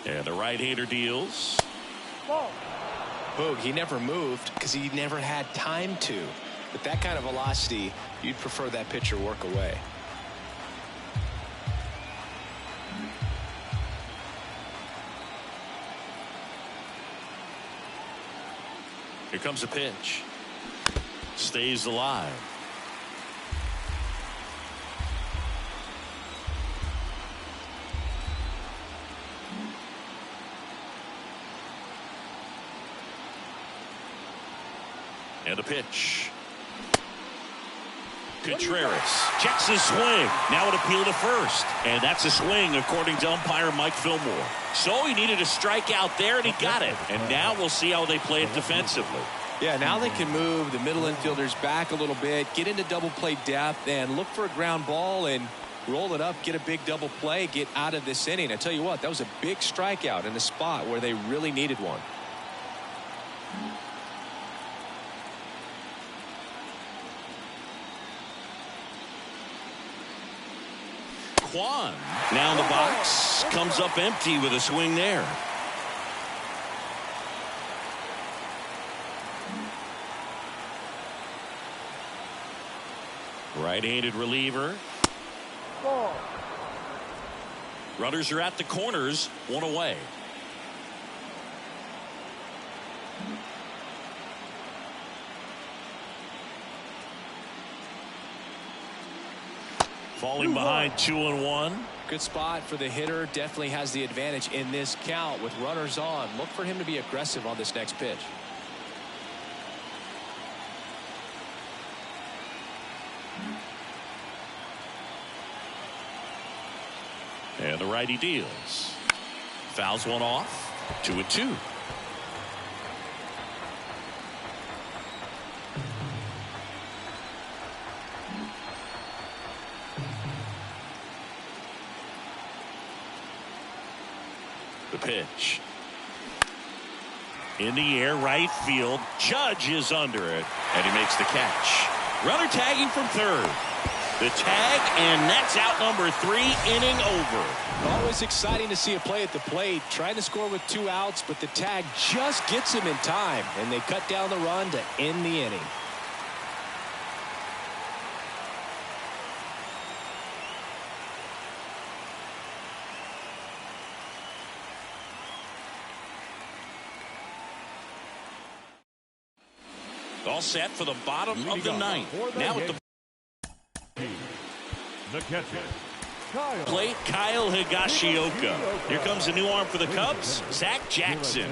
And the right-hander deals. Boog, he never moved because he never had time to. With that kind of velocity, you'd prefer that pitcher work away. Here comes a pitch. Stays alive. And a pitch. Contreras checks his swing. Now an appeal to first. And that's a swing according to umpire Mike Fillmore. So he needed a strikeout there and he got it. And now we'll see how they play it defensively. Yeah, now they can move the middle infielders back a little bit, get into double play depth, and look for a ground ball and roll it up, get a big double play, get out of this inning. I tell you what, that was a big strikeout in a spot where they really needed one. Kwan now in the box, comes up empty with a swing there. Right-handed reliever. Runners are at the corners, one away. Falling behind 2-1. Good spot for the hitter. Definitely has the advantage in this count with runners on. Look for him to be aggressive on this next pitch. And the righty deals. Fouls one off. 2-2. The pitch. In the air, right field. Judge is under it. And he makes the catch. Runner tagging from third. The tag, and that's out number 3, inning over. Always exciting to see a play at the plate. Trying to score with 2 outs, but the tag just gets him in time, and they cut down the run to end the inning. All set for the bottom of the 9th. Now at the plate, Kyle Higashioka. Here comes a new arm for the Cubs, Zach Jackson.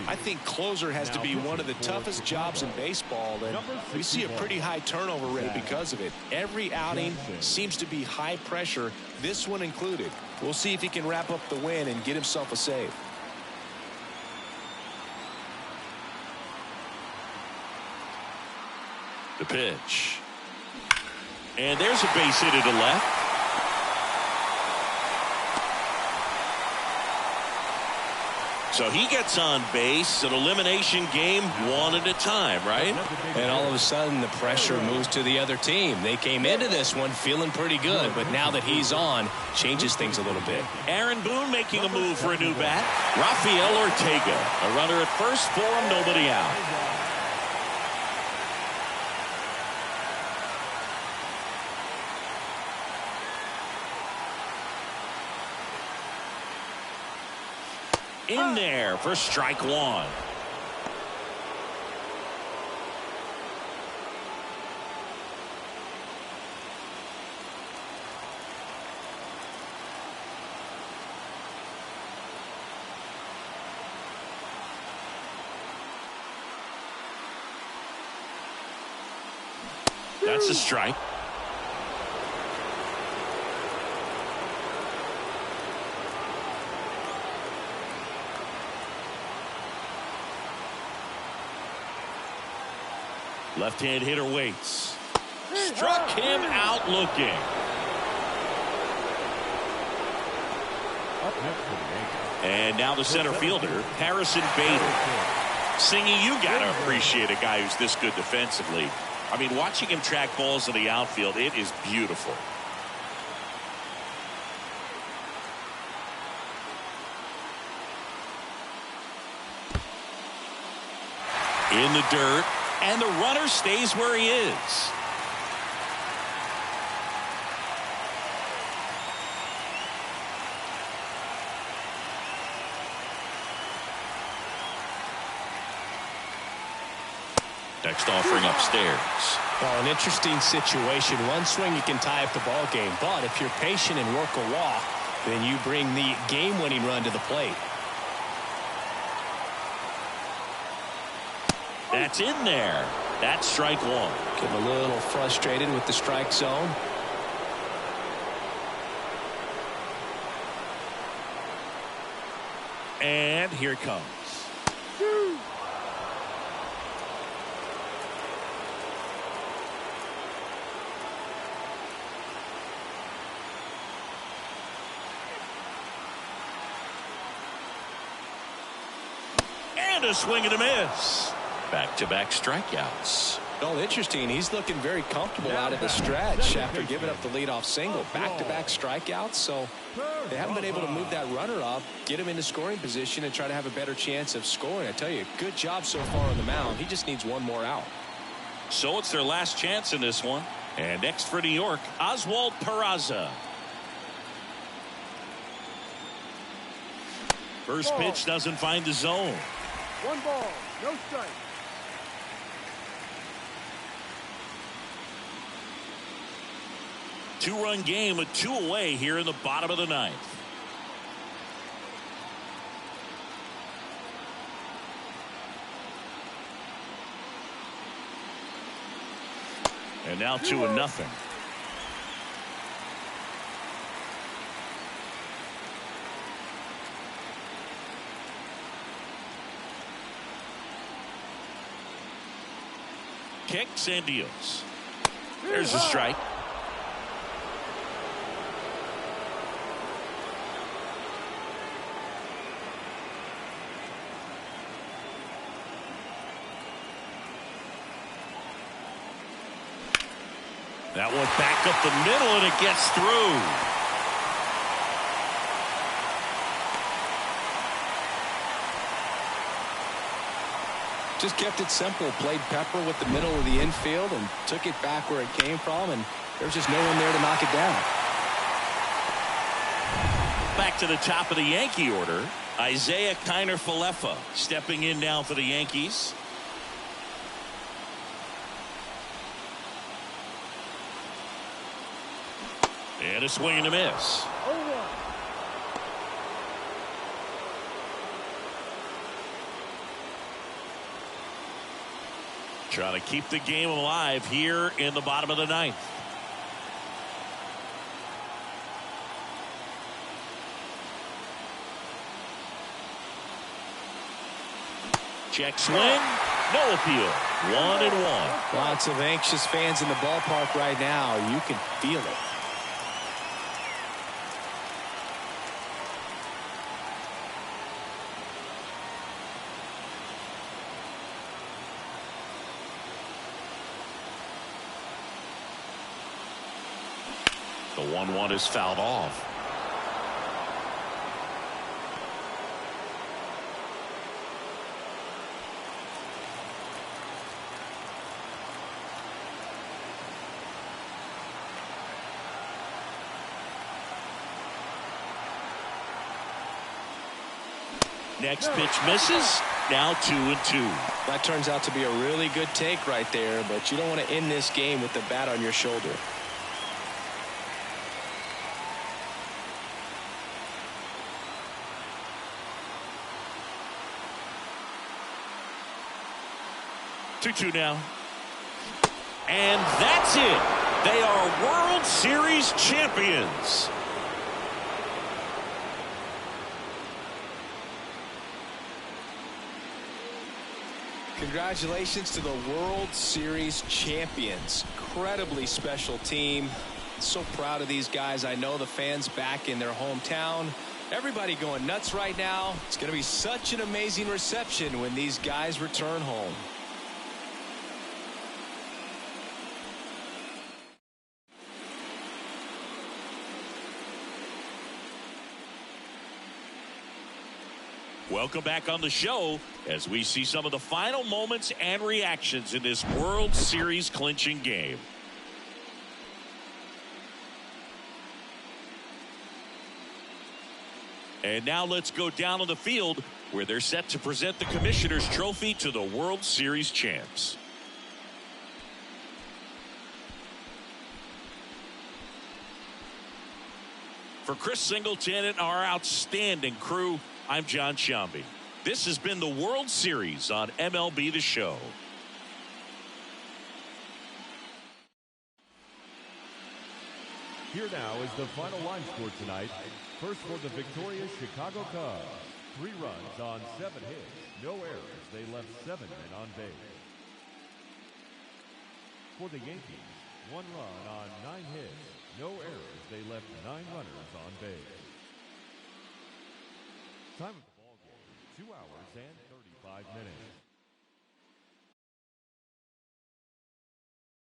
I think closer has to be one of the toughest jobs in baseball, and we see a pretty high turnover rate because of it. Every outing seems to be high pressure, this one included. We'll see if he can wrap up the win and get himself a save. The pitch. And there's a base hit to the left. So he gets on base. An elimination game, one at a time, right? And all of a sudden the pressure moves to the other team. They came into this one feeling pretty good, but now that he's on, changes things a little bit. Aaron Boone making a move for a new bat. Rafael Ortega, a runner at first for him, nobody out. In there for strike 1. That's a strike. Left-hand hitter waits. Struck him out looking. Up next for the Yankees. And now the center fielder, Harrison Bader. Singy, you got to appreciate a guy who's this good defensively. I mean, watching him track balls in the outfield, it is beautiful. In the dirt, and the runner stays where he is. Next offering upstairs. Well, an interesting situation. One swing you can tie up the ball game, but if you're patient and work a walk, then you bring the game-winning run to the plate. That's in there. That's strike one. Getting a little frustrated with the strike zone. And here it comes. And a swing and a miss. Back-to-back strikeouts. Well, interesting. He's looking very comfortable out of the stretch after giving up the leadoff single. Back-to-back strikeouts, so they haven't been able to move that runner up, get him into scoring position, and try to have a better chance of scoring. I tell you, good job so far on the mound. He just needs one more out. So it's their last chance in this one. And next for New York, Oswald Peraza. First pitch doesn't find the zone. 1 ball, no strike. Two-run game with 2 away here in the bottom of the 9th. And now 2-0. Kicks and deals. There's a strike. That one back up the middle, and it gets through. Just kept it simple. Played pepper with the middle of the infield and took it back where it came from, and there's just no one there to knock it down. Back to the top of the Yankee order. Isaiah Kiner-Falefa stepping in now for the Yankees. And a swing and a miss. 0-1. Trying to keep the game alive here in the bottom of the 9th. Check swing. No appeal. 1-1. Lots of anxious fans in the ballpark right now. You can feel it. The 1-1 is fouled off. Next pitch misses. Now 2-2. That turns out to be a really good take right there, but you don't want to end this game with the bat on your shoulder. Two now. And that's it. They are World Series champions. Congratulations to the World Series champions. Incredibly special team. So proud of these guys. I know the fans back in their hometown Everybody going nuts right now. It's going to be such an amazing reception when these guys return home. Welcome back on the show as we see some of the final moments and reactions in this World Series clinching game. And now let's go down on the field where they're set to present the Commissioner's Trophy to the World Series champs. For Chris Singleton and our outstanding crew, I'm John Shambi. This has been the World Series on MLB The Show. Here now is the final line score tonight. First for the victorious Chicago Cubs. 3 runs on 7 hits. No errors. They left 7 men on base. For the Yankees, 1 run on 9 hits. No errors. They left 9 runners on base. Time of the ball game, 2 hours and 35 minutes.